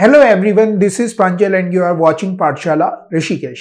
Hello everyone, this is Pranjal and you are watching Pathshala Rishikesh.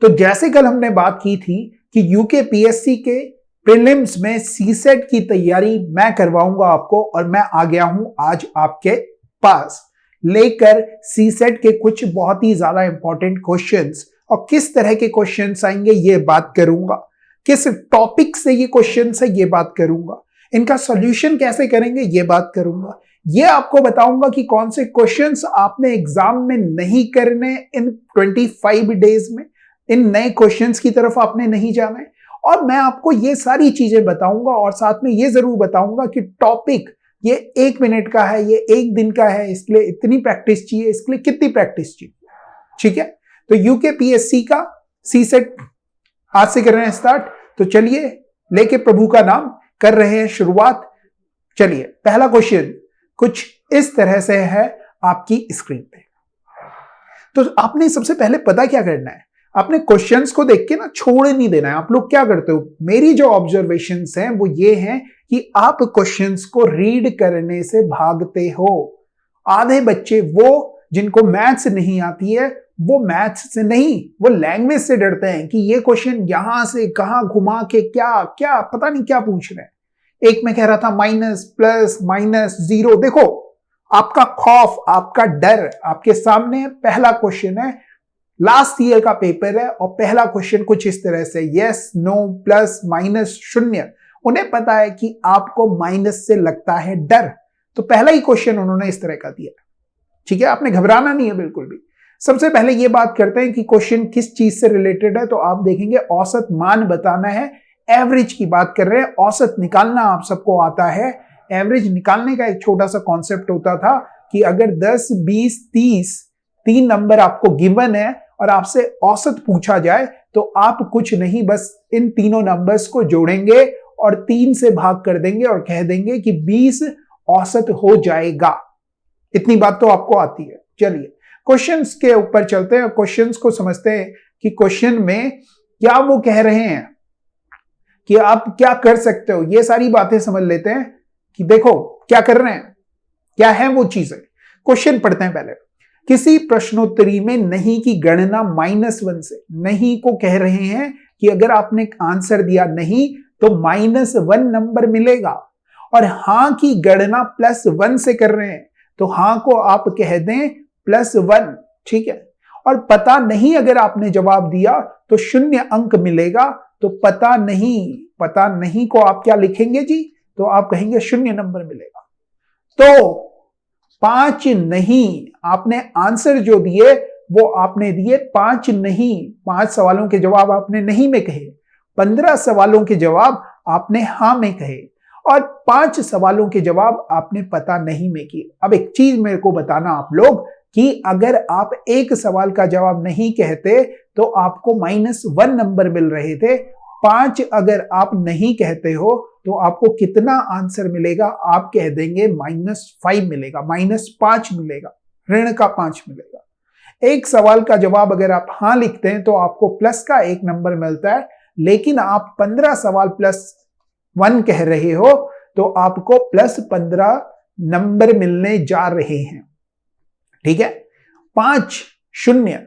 तो जैसे कल हमने बात की थी कि यूके पीएससी के प्रीलिम्स में सीसेट की तैयारी मैं करवाऊंगा आपको, और मैं आ गया हूं आज आपके पास लेकर सीसेट के कुछ बहुत ही ज्यादा इंपॉर्टेंट क्वेश्चंस। और किस तरह के क्वेश्चंस आएंगे ये बात करूंगा, किस टॉपिक से ये क्वेश्चंस है ये बात करूंगा, इनका सॉल्यूशन कैसे करेंगे ये बात करूंगा, ये आपको बताऊंगा कि कौन से क्वेश्चंस आपने एग्जाम में नहीं करने इन 25 डेज में। इन नए क्वेश्चंस की तरफ आपने नहीं जाना है, और मैं आपको ये सारी चीजें बताऊंगा। और साथ में ये जरूर बताऊंगा कि टॉपिक ये 1 मिनट का है, ये 1 दिन का है, इसके लिए इतनी प्रैक्टिस चाहिए, इसके लिए कितनी प्रैक्टिस चाहिए। ठीक है, तो यूके पीएससी का सीसेट आज से कर रहे हैं स्टार्ट। तो चलिए, लेके प्रभु का नाम कर रहे हैं शुरुआत। चलिए, पहला क्वेश्चन कुछ इस तरह से है आपकी स्क्रीन पे। तो आपने सबसे पहले पता क्या करना है, आपने क्वेश्चंस को देख के ना छोड़ नहीं देना है। आप लोग क्या करते हो, मेरी जो ऑब्जर्वेशंस हैं वो ये हैं कि आप क्वेश्चंस को रीड करने से भागते हो। आधे बच्चे वो जिनको मैथ्स नहीं आती है, वो मैथ्स से नहीं, वो लैंग्वेज से डरते हैं कि ये क्वेश्चन यहां से कहां घुमा के क्या क्या पता नहीं क्या पूछ रहे हैं। एक में कह रहा था माइनस प्लस माइनस जीरो। देखो, आपका खौफ, आपका डर आपके सामने है। पहला क्वेश्चन है, लास्ट ईयर का पेपर है, और पहला क्वेश्चन कुछ इस तरह से, यस नो प्लस माइनस शून्य। उन्हें पता है कि आपको माइनस से लगता है डर, तो पहला ही क्वेश्चन उन्होंने इस तरह का दिया। ठीक है, आपने घबराना नहीं है बिल्कुल भी। सबसे पहले ये बात करते हैं कि क्वेश्चन किस चीज से रिलेटेड है। तो आप देखेंगे औसत मान बताना है, एवरेज की बात कर रहे हैं। औसत निकालना आप सबको आता है। एवरेज निकालने का एक छोटा सा कॉन्सेप्ट होता था कि अगर 10, 20, 30 3 नंबर आपको गिवन है और आपसे औसत पूछा जाए, तो आप कुछ नहीं, बस इन तीनों नंबर्स को जोड़ेंगे और 3 से भाग कर देंगे और कह देंगे कि 20 औसत हो जाएगा। इतनी बात तो आपको आती है। चलिए क्वेश्चंस के ऊपर चलते हैं, क्वेश्चंस को समझते हैं कि क्वेश्चन में क्या वो कह रहे हैं, कि आप क्या कर सकते हो। ये सारी बातें समझ लेते हैं कि देखो क्या कर रहे हैं, क्या है वो चीजें। क्वेश्चन पढ़ते हैं पहले। किसी प्रश्नोत्तरी में नहीं की गणना -1 से, नहीं को कह रहे हैं कि अगर आपने आंसर दिया नहीं तो -1 नंबर मिलेगा, और हां की गणना +1 से कर रहे हैं, तो हां को आप कह दें +1। ठीक है, और पता नहीं अगर आपने जवाब दिया तो 0 अंक मिलेगा। तो पता नहीं को आप क्या लिखेंगे जी, तो आप कहेंगे 0 नंबर मिलेगा। तो 5 नहीं, आपने आंसर जो दिए वो आपने दिए 5 नहीं। 5 सवालों के जवाब आपने नहीं में कहे, 15 सवालों के जवाब आपने हां में कहे, और 5 सवालों के जवाब आपने पता नहीं में किए। अब एक चीज मेरे को बताना आप लोग, कि अगर आप एक सवाल का जवाब नहीं कहते तो आपको -1 नंबर मिल रहे थे। 5 अगर आप नहीं कहते हो तो आपको कितना आंसर मिलेगा, आप कह देंगे -5 मिलेगा, -5 मिलेगा, ऋण का 5 मिलेगा। एक सवाल का जवाब अगर आप हां लिखते हैं तो आपको प्लस का 1 नंबर मिलता है, लेकिन आप 15 सवाल +1 कह रहे हो तो आपको +15 नंबर मिलने जा रहे हैं। ठीक है, 5 0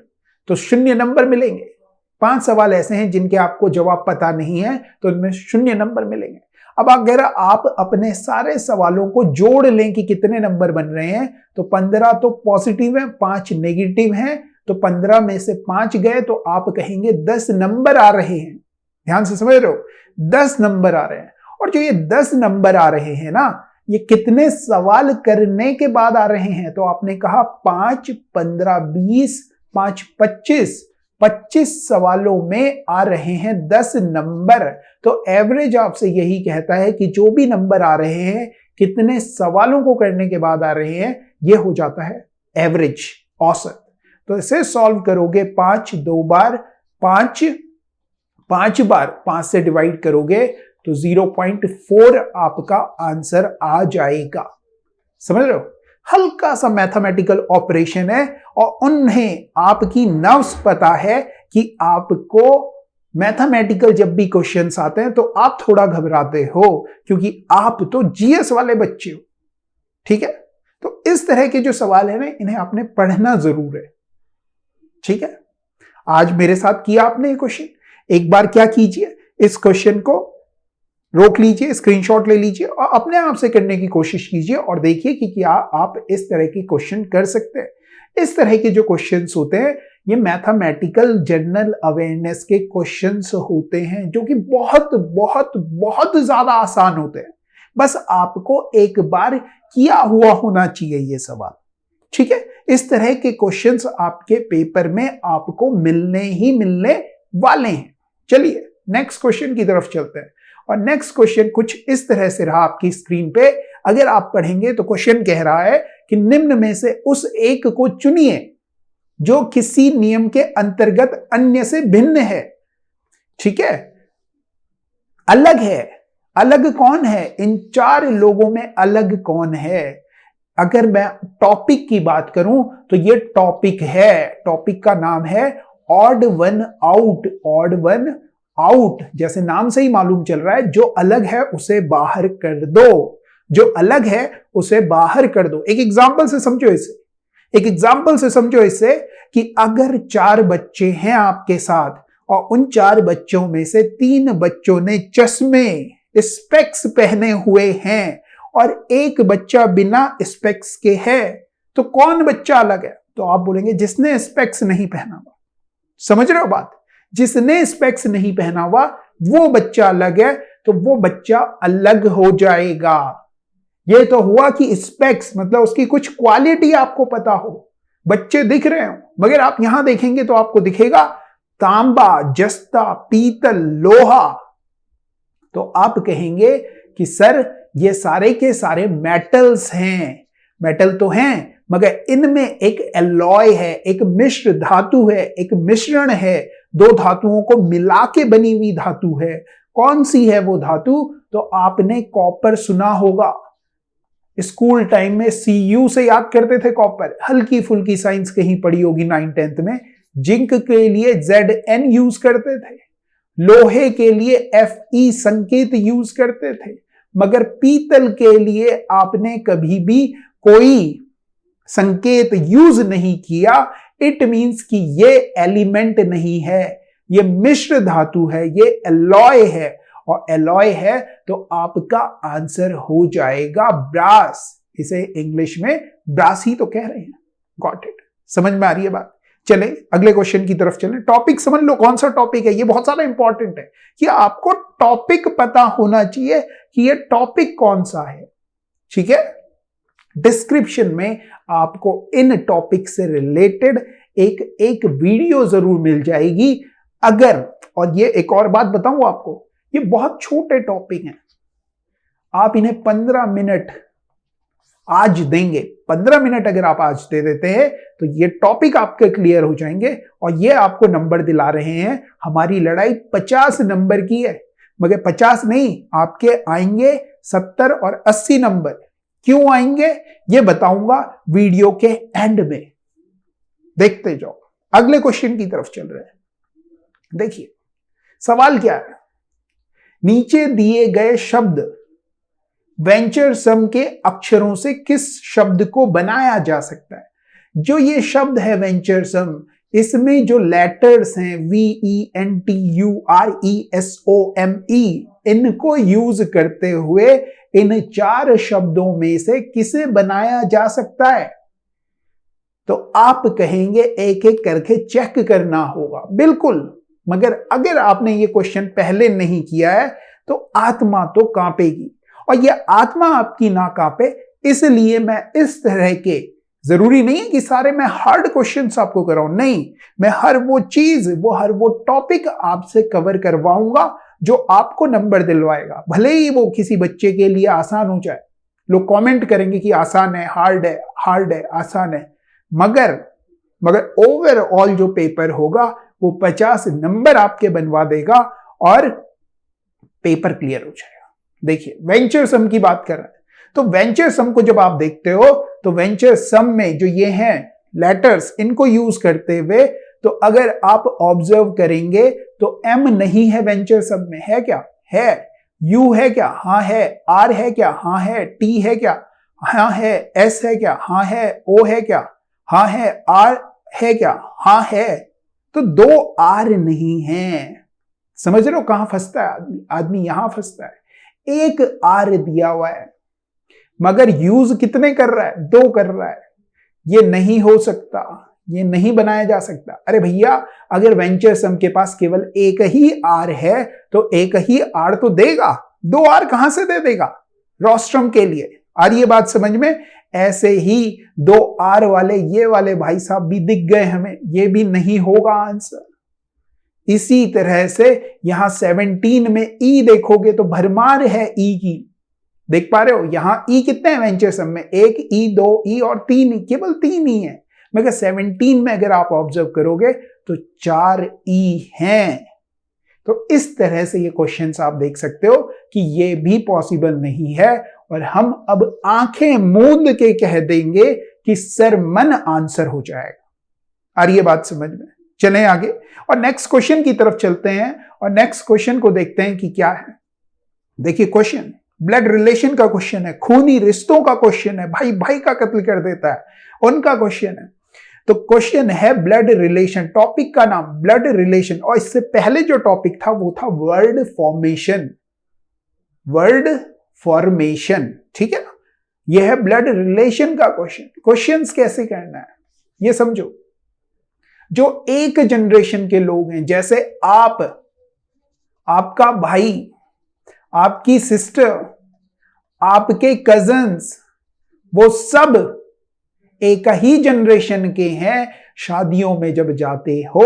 तो 0 नंबर मिलेंगे। 5 सवाल ऐसे हैं जिनके आपको जवाब पता नहीं है, तो उनमें 0 नंबर मिलेंगे। अब अगर आप अपने सारे सवालों को जोड़ लें कि कितने नंबर बन रहे हैं, तो 15 तो पॉजिटिव है, 5 नेगेटिव हैं, तो 15 में से 5 गए तो आप कहेंगे 10 नंबर आ रहे हैं। ध्यान से समझ रहे हो, 10 नंबर आ रहे हैं। और जो ये 10 नंबर आ रहे हैं ना, ये कितने सवाल करने के बाद आ रहे हैं, तो आपने कहा 5, 15, 20, 5, 25 सवालों में आ रहे हैं 10 नंबर। तो एवरेज आपसे यही कहता है कि जो भी नंबर आ रहे हैं, कितने सवालों को करने के बाद आ रहे हैं, ये हो जाता है एवरेज, औसत। तो इसे सॉल्व करोगे 5 2 बार, 5 बार 5 से डिवाइड करोगे तो 0.4 आपका आंसर आ जाएगा। समझ रहे हो, हल्का सा मैथमेटिकल ऑपरेशन है, और उन्हें आपकी नर्व्स पता है कि आपको मैथमेटिकल जब भी क्वेश्चंस आते हैं तो आप थोड़ा घबराते हो, क्योंकि आप तो जीएस वाले बच्चे हो। ठीक है, तो इस तरह के जो सवाल है ना, इन्हें आपने पढ़ना जरूर है। ठीक है, आज मेरे साथ किया आपने ये क्वेश्चन, एक बार क्या कीजिए, इस क्वेश्चन को रोक लीजिए, स्क्रीनशॉट ले लीजिए और अपने आप से करने की कोशिश कीजिए और देखिए कि क्या आप इस तरह के क्वेश्चन कर सकते हैं। इस तरह के जो क्वेश्चंस होते हैं ये मैथमेटिकल जनरल अवेयरनेस के क्वेश्चंस होते हैं, जो कि बहुत बहुत बहुत ज्यादा आसान होते हैं। बस आपको एक बार किया हुआ होना चाहिए ये सवाल। ठीक है, इस तरह के क्वेश्चंस आपके पेपर में आपको मिलने ही मिलने वाले हैं। चलिए नेक्स्ट क्वेश्चन की तरफ चलते हैं और नेक्स्ट क्वेश्चन कुछ इस तरह से रहा आपकी स्क्रीन पे। अगर आप पढ़ेंगे तो क्वेश्चन कह रहा है कि निम्न में से उस एक को चुनिए जो किसी नियम के अंतर्गत अन्य से भिन्न है। ठीक है, अलग है, अलग कौन है, इन चार लोगों में अलग कौन है। अगर मैं टॉपिक की बात करूं तो ये टॉपिक है, टॉपिक का नाम है odd one out. Odd one out, जैसे नाम से ही मालूम चल रहा है, जो अलग है उसे बाहर कर दो, जो अलग है उसे बाहर कर दो। एक एग्जांपल से समझो इसे, एक एग्जांपल से समझो इसे कि अगर 4 बच्चे हैं आपके साथ और उन 4 बच्चों में से 3 बच्चों ने चश्मे स्पेक्स पहने हुए हैं और एक बच्चा बिना स्पेक्स के है, तो कौन बच्चा अलग है? तो आप बोलेंगे जिसने स्पेक्स नहीं पहना हुआ। समझ रहे हो बात? जिसने स्पेक्स नहीं पहना हुआ वो बच्चा अलग है, तो वो बच्चा अलग हो जाएगा। ये तो हुआ कि स्पेक्स मतलब उसकी कुछ क्वालिटी आपको पता हो, बच्चे दिख रहे हो, मगर आप यहां देखेंगे तो आपको दिखेगा तांबा, जस्ता, पीतल, लोहा। तो आप कहेंगे कि सर ये सारे के सारे मेटल्स हैं। मेटल तो हैं मगर इनमें एक एलॉय है, एक मिश्र धातु है, एक मिश्रण है, 2 धातुओं को मिला के बनी हुई धातु है। कौन सी है वो धातु? तो आपने कॉपर सुना होगा, स्कूल टाइम में Cu से याद करते थे कॉपर, हल्की फुल्की साइंस कहीं पढ़ी होगी 9th-10th में। जिंक के लिए Zn यूज करते थे, लोहे के लिए Fe संकेत यूज करते थे, मगर पीतल के लिए आपने कभी भी कोई संकेत यूज नहीं किया। इट मींस कि ये एलिमेंट नहीं है, ये मिश्र धातु है, ये एलॉय है, और एलॉय है तो आपका आंसर हो जाएगा ब्रास। इसे इंग्लिश में ब्रास ही तो कह रहे हैं। Got it? समझ में आ रही है बात? चले अगले क्वेश्चन की तरफ चलें। टॉपिक समझ लो कौन सा टॉपिक है, ये बहुत ज्यादा इंपॉर्टेंट है कि आपको टॉपिक पता होना चाहिए कि ये टॉपिक कौन सा है। ठीक है, डिस्क्रिप्शन में आपको इन टॉपिक से रिलेटेड एक वीडियो जरूर मिल जाएगी। अगर, और ये एक और बात बताऊं आपको, ये बहुत छोटे टॉपिक हैं, आप इन्हें 15 मिनट आज देंगे, 15 मिनट अगर आप आज दे देते हैं तो ये टॉपिक आपके क्लियर हो जाएंगे। और ये आपको नंबर दिला रहे हैं। हमारी लड़ाई 50 नंबर की है, मगर 50 नहीं, आपके आएंगे 70 और 80 नंबर। क्यों आएंगे ये बताऊंगा वीडियो के एंड में, देखते जाओ। अगले क्वेश्चन की तरफ चल रहे हैं। देखिए सवाल क्या है, नीचे दिए गए शब्द वेंचर सम के अक्षरों से किस शब्द को बनाया जा सकता है? जो ये शब्द है वेंचर सम, इसमें जो लेटर्स हैं VENTURESOME, इनको यूज करते हुए इन 4 शब्दों में से किसे बनाया जा सकता है? तो आप कहेंगे एक एक करके चेक करना होगा। बिल्कुल, मगर अगर आपने ये क्वेश्चन पहले नहीं किया है तो आत्मा तो कांपेगी, और ये आत्मा आपकी ना कांपे इसलिए मैं इस तरह के, जरूरी नहीं है कि सारे मैं हार्ड क्वेश्चंस आपको कराऊं, नहीं, मैं हर वो चीज, हर वो टॉपिक आपसे कवर करवाऊंगा जो आपको नंबर दिलवाएगा। भले ही वो किसी बच्चे के लिए आसान हो जाए, लोग कमेंट करेंगे कि आसान है, हार्ड है, हार्ड है, आसान है, मगर ओवरऑल जो पेपर होगा वो 50 नंबर आपके बनवा देगा और पेपर क्लियर हो जाएगा। देखिए वेंचर सम की बात कर रहे हैं, तो वेंचर सम को जब आप देखते हो तो वेंचर सम में जो ये हैं लेटर्स, इनको यूज करते हुए, तो अगर आप ऑब्जर्व करेंगे तो M नहीं है वेंचर सम में, है क्या? है। U है क्या? हाँ है। R है क्या? हाँ है। T है क्या? हाँ है। एस है क्या? हाँ है। ओ है क्या? हाँ है। आर है क्या? हाँ है। तो दो आर नहीं है। समझ रहे हो कहां फंसता है आदमी? आदमी यहां फंसता है। एक आर दिया हुआ है मगर यूज कितने कर रहा है? दो कर रहा है। ये नहीं हो सकता, ये नहीं बनाया जा सकता। अरे भैया, अगर वेंचर सम के पास केवल एक ही आर है तो एक ही आर तो देगा, दो आर कहां से दे देगा रोस्ट्रम के लिए? आ रही है बात समझ में? ऐसे ही दो आर वाले ये वाले भाई साहब भी दिख गए हमें, ये भी नहीं होगा आंसर। इसी तरह से यहां 17 में ई देखोगे तो भरमार है ई की। देख पा रहे हो यहां ई कितने हैं वेंचर सम में? एक ई, दो ई और तीन, केवल तीन ही है। मगर 17 में अगर आप ऑब्जर्व करोगे तो 4 ई हैं। तो इस तरह से ये क्वेश्चंस आप देख सकते हो कि ये भी पॉसिबल नहीं है, और हम अब आंखें मूंद के कह देंगे कि सर मन आंसर हो जाएगा। आ रही है बात समझ में? चलें आगे और नेक्स्ट क्वेश्चन की तरफ चलते हैं और नेक्स्ट क्वेश्चन को देखते हैं कि क्या है। देखिए क्वेश्चन ब्लड रिलेशन का क्वेश्चन है, खूनी रिश्तों का क्वेश्चन है, भाई भाई का कत्ल कर देता है उनका क्वेश्चन है। तो क्वेश्चन है ब्लड रिलेशन, टॉपिक का नाम ब्लड रिलेशन, और इससे पहले जो टॉपिक था वो था वर्ड फॉर्मेशन। वर्ड फॉर्मेशन, ठीक है। यह है ब्लड रिलेशन का क्वेश्चन। क्वेश्चंस कैसे करना है ये समझो। जो एक जनरेशन के लोग हैं, जैसे आप, आपका भाई, आपकी सिस्टर, आपके कजन्स, वो सब एक ही जनरेशन के हैं। शादियों में जब जाते हो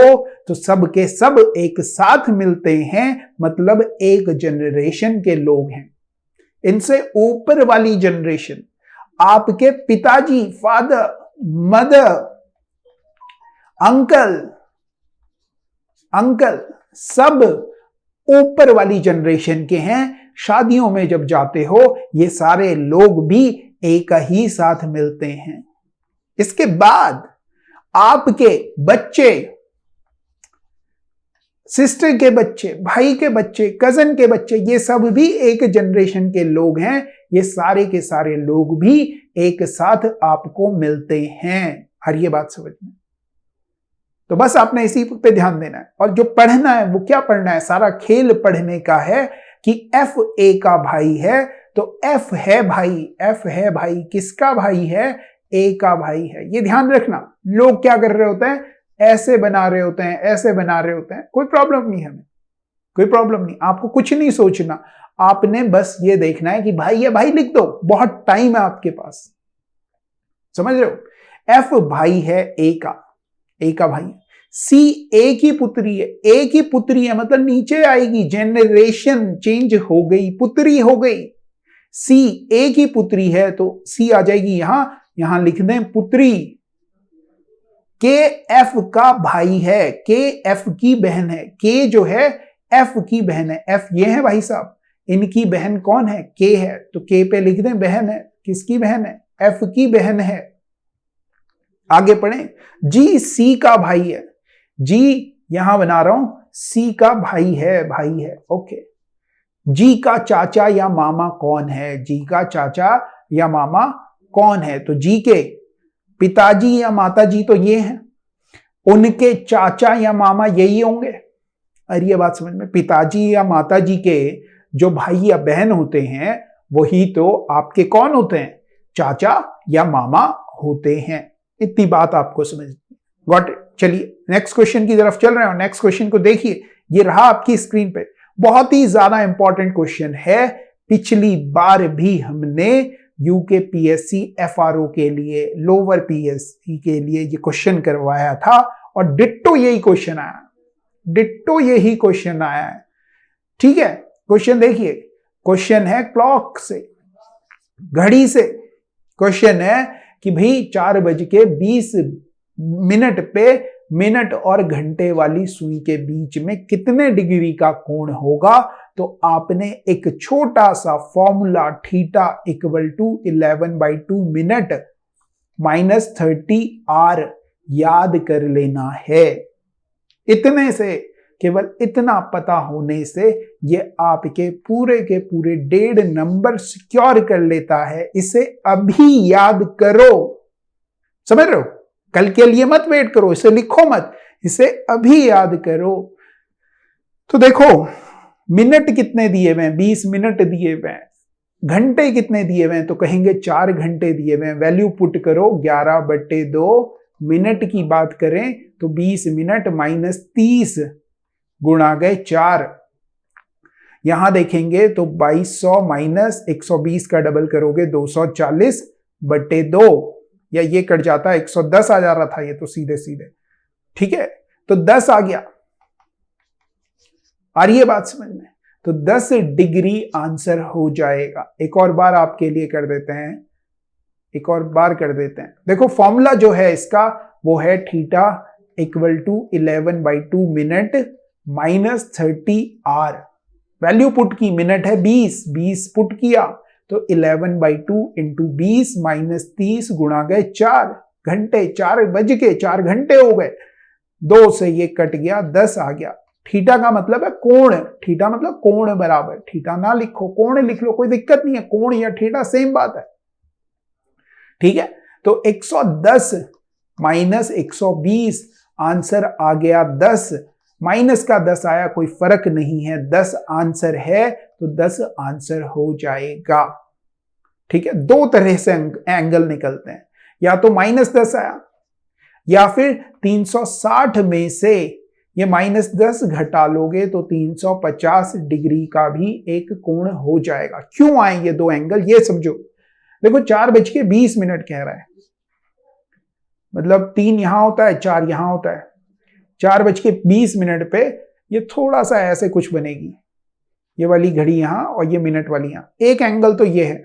तो सब के सब एक साथ मिलते हैं, मतलब एक जनरेशन के लोग हैं। इनसे ऊपर वाली जनरेशन, आपके पिताजी, फादर, मदर, अंकल सब ऊपर वाली जनरेशन के हैं। शादियों में जब जाते हो ये सारे लोग भी एक ही साथ मिलते हैं। इसके बाद आपके बच्चे, सिस्टर के बच्चे, भाई के बच्चे, कजन के बच्चे, ये सब भी एक जनरेशन के लोग हैं। ये सारे के सारे लोग भी एक साथ आपको मिलते हैं। हर ये बात समझ में? तो बस आपने इसी पे ध्यान देना है। और जो पढ़ना है वो क्या पढ़ना है? सारा खेल पढ़ने का है कि एफ ए का भाई है तो एफ है भाई। एफ है भाई, किसका भाई है? ए का भाई है। ये ध्यान रखना। लोग क्या कर रहे होते हैं? ऐसे बना रहे होते हैं, ऐसे बना रहे होते हैं। कोई प्रॉब्लम नहीं, हमें कोई प्रॉब्लम नहीं। आपको कुछ नहीं सोचना, आपने बस ये देखना है कि भाई है भाई लिख दो, बहुत टाइम है आपके पास। समझ रहे हो? एफ भाई है ए का भाई। सी ए की पुत्री है। ए की पुत्री है मतलब नीचे आएगी, जेनरेशन चेंज हो गई, पुत्री हो गई। सी ए की पुत्री है तो सी आ जाएगी यहां लिख दें पुत्री। के एफ का भाई है, के एफ की बहन है। के जो है एफ की बहन है। एफ ये है भाई साहब, इनकी बहन कौन है? के है, तो के पे लिख दें बहन है। किसकी बहन है? एफ की बहन है। आगे पढ़ें। जी सी का भाई है। जी यहां बना रहा हूं, सी का भाई है, ओके। जी का चाचा या मामा कौन है? जी का चाचा या मामा कौन है? तो जी के पिताजी या माताजी तो ये हैं, उनके चाचा या मामा यही होंगे। अरे ये बात समझ में? पिताजी या माताजी के जो भाई या बहन होते हैं वही तो आपके कौन होते हैं? चाचा या मामा होते हैं। इतनी बात आपको समझ गॉट इट? चलिए नेक्स्ट क्वेश्चन की तरफ चल रहे हैं। नेक्स्ट क्वेश्चन को देखिए, ये रहा आपकी स्क्रीन पे। बहुत ही ज्यादा इंपॉर्टेंट क्वेश्चन है। पिछली बार भी हमने यूके पीएससी एफआरओ के लिए, लोअर पीएससी के लिए ये क्वेश्चन करवाया था और डिट्टो यही क्वेश्चन आया है। ठीक है, क्वेश्चन देखिए। क्वेश्चन है क्लॉक से, घड़ी से। क्वेश्चन है कि भाई 4:20 पे मिनट और घंटे वाली सुई के बीच में कितने डिग्री का कोण होगा? तो आपने एक छोटा सा formula theta equal to 11/2 minute -30 hour याद कर लेना है। इतने से केवल इतना पता होने से ये आपके पूरे के पूरे 1.5 नंबर सिक्योर कर लेता है। इसे अभी याद करो, समझ रहे हो? कल के लिए मत वेट करो, इसे लिखो मत, इसे अभी याद करो। तो देखो मिनट कितने दिए हुए हैं, 20 मिनट दिए हुए हैं। घंटे कितने दिए हुए हैं, तो कहेंगे 4 घंटे दिए हुए हैं। वैल्यू पुट करो 11/2। मिनट की बात करें तो 20 मिनट माइनस 30 गुणा गए 4। यहां देखेंगे तो 2200 माइनस 120 का डबल करोगे 240/2, या ये कट जाता है 110 आ जा रहा था ये तो सीधे सीधे, ठीक है। तो 10 आ गया, आ रही है बात समझ में? तो 10 डिग्री आंसर हो जाएगा। एक और बार आपके लिए कर देते हैं, एक और बार कर देते हैं। देखो फॉर्मूला जो है इसका वो है theta equal to 11/2 minute minus 30 hour. Value put की, मिनट है 20 पुट किया तो 11/2 इंटू 20 माइनस 30 गुणा गए 4 घंटे। 4 बज के 4 घंटे हो गए। 2 से ये कट गया, 10 आ गया। थीटा का मतलब है कोण, थीटा मतलब कोण बराबर, थीटा ना लिखो कोण लिख लो, कोई दिक्कत नहीं है, कोण या थीटा सेम बात है, ठीक है। तो 110 माइनस 120 आंसर आ गया 10। माइनस का 10 आया, कोई फर्क नहीं है, 10 आंसर है तो 10 आंसर हो जाएगा, ठीक है। 2 तरह से एंगल निकलते हैं, या तो -10 आया या फिर 360 में से ये -10 घटा लोगे तो 350 डिग्री का भी एक कोण हो जाएगा। क्यों आए ये 2 एंगल, ये समझो। देखो 4:20 कह रहा है, मतलब 3 यहां होता है, 4 यहां होता है। 4:20 पे ये थोड़ा सा ऐसे कुछ बनेगी, ये वाली घड़ी यहां और ये मिनट वाली यहां। एक एंगल तो ये है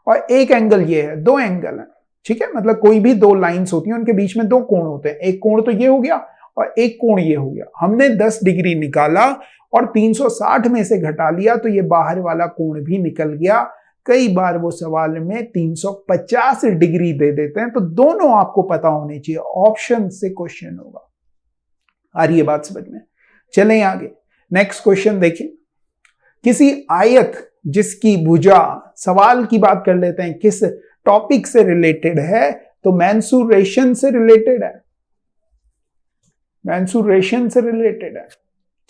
और एक एंगल ये है, 2 एंगल है, ठीक है। मतलब कोई भी 2 लाइंस होती हैं, उनके बीच में 2 कोण होते हैं। एक कोण तो ये हो गया और एक कोण ये हो गया। हमने 10 डिग्री निकाला और 360 में से घटा लिया तो ये बाहर वाला कोण भी निकल गया। कई बार वो सवाल में 350 डिग्री दे देते हैं, तो दोनों आपको पता होने चाहिए, ऑप्शन से क्वेश्चन होगा। आ रही है बात समझ में? चलें आगे, नेक्स्ट क्वेश्चन देखें। किसी आयत जिसकी भुजा, सवाल की बात कर लेते हैं, किस टॉपिक से रिलेटेड है, तो मेंसुरेशन से रिलेटेड है, मेंसुरेशन से रिलेटेड है,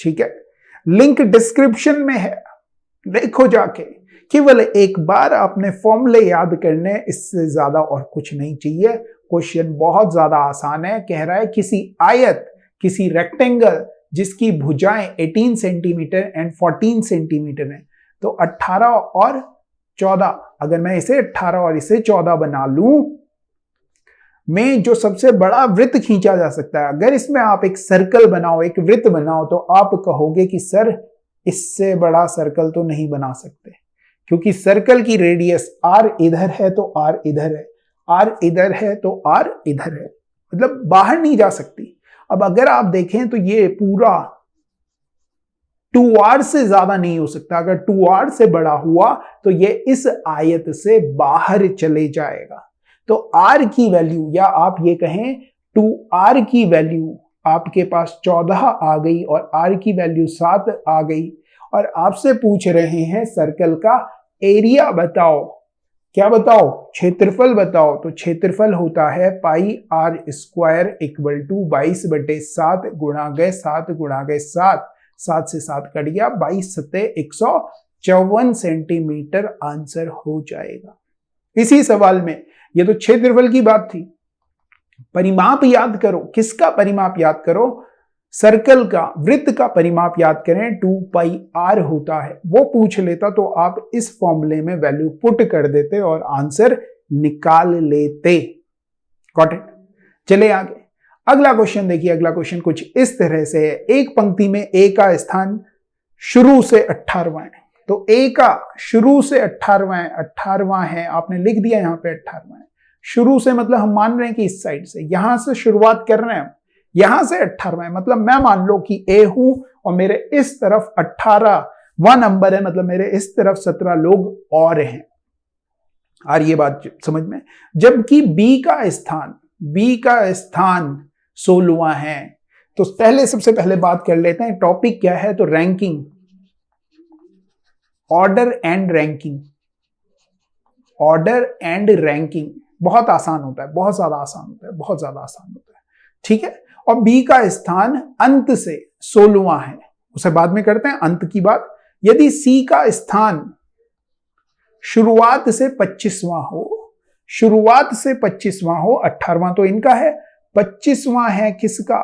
ठीक है। लिंक डिस्क्रिप्शन में है, देखो जाके। केवल एक बार आपने फॉर्मूले याद करने, इससे ज्यादा और कुछ नहीं चाहिए। क्वेश्चन बहुत ज्यादा आसान है। कह रहा है किसी आयत, किसी रेक्टेंगल जिसकी भुजाएं 18 सेंटीमीटर एंड 14 सेंटीमीटर है, तो 18 और 14, अगर मैं इसे 18 और इसे 14 बना लूं, में जो सबसे बड़ा वृत्त खींचा जा सकता है। अगर इसमें आप एक सर्कल बनाओ, एक वृत्त बनाओ, तो आप कहोगे कि सर इससे बड़ा सर्कल तो नहीं बना सकते, क्योंकि सर्कल की रेडियस r इधर है तो r इधर है, r इधर है तो r इधर है, मतलब बाहर नहीं जा सकती। अब अगर आप देखें तो ये पूरा 2r से ज्यादा नहीं हो सकता। अगर 2r से बड़ा हुआ तो ये इस आयत से बाहर चले जाएगा। तो r की वैल्यू, या आप ये कहें 2r की वैल्यू आपके पास 14 आ गई और r की वैल्यू 7 आ गई, और आपसे पूछ रहे हैं सर्कल का एरिया बताओ। क्या बताओ? क्षेत्रफल बताओ। तो क्षेत्रफल होता है पाई r स्क्वायर इक्वल टू 22/7 गुणा गए 7 गुणा गए 7, 7 से 7 कट गया, 22 सत्ते 154 सेंटीमीटर आंसर हो जाएगा। इसी सवाल में, ये तो क्षेत्रफल की बात थी, परिमाप याद करो। किसका परिमाप याद करो? सर्कल का, वृत्त का परिमाप याद करें, 2πr होता है। वो पूछ लेता तो आप इस फॉर्मूले में वैल्यू पुट कर देते और आंसर निकाल लेते। Got it? चले आगे, अगला क्वेश्चन देखिए। अगला क्वेश्चन कुछ इस तरह से है। एक पंक्ति में a का स्थान शुरू से 18वां है, तो a का शुरू से 18वां है, आपने लिख दिया यहां पे 18वां है। शुरू से मतलब हम मान रहे हैं कि इस साइड से, यहां से शुरुआत कर रहे हैं, यहां से 18वां है, मतलब मैं मान लो कि a हूं और मेरे इस तरफ 18वां नंबर है, मतलब मेरे इस तरफ 17 लोग और हैं। आ रही है बात समझ में? जबकि b का स्थान 16वां है, तो पहले सबसे पहले बात कर लेते हैं टॉपिक क्या है। तो ranking, order and ranking. Order and ranking बहुत आसान होता है, बहुत ज्यादा आसान होता है, बहुत ज्यादा आसान होता है, ठीक है। और बी का स्थान अंत से 16वां है, उसे बाद में करते हैं अंत की बात। यदि सी का स्थान शुरुआत से 25वां हो, शुरुआत से 25वां हो, 18वां तो इनका है, 25वां है किसका?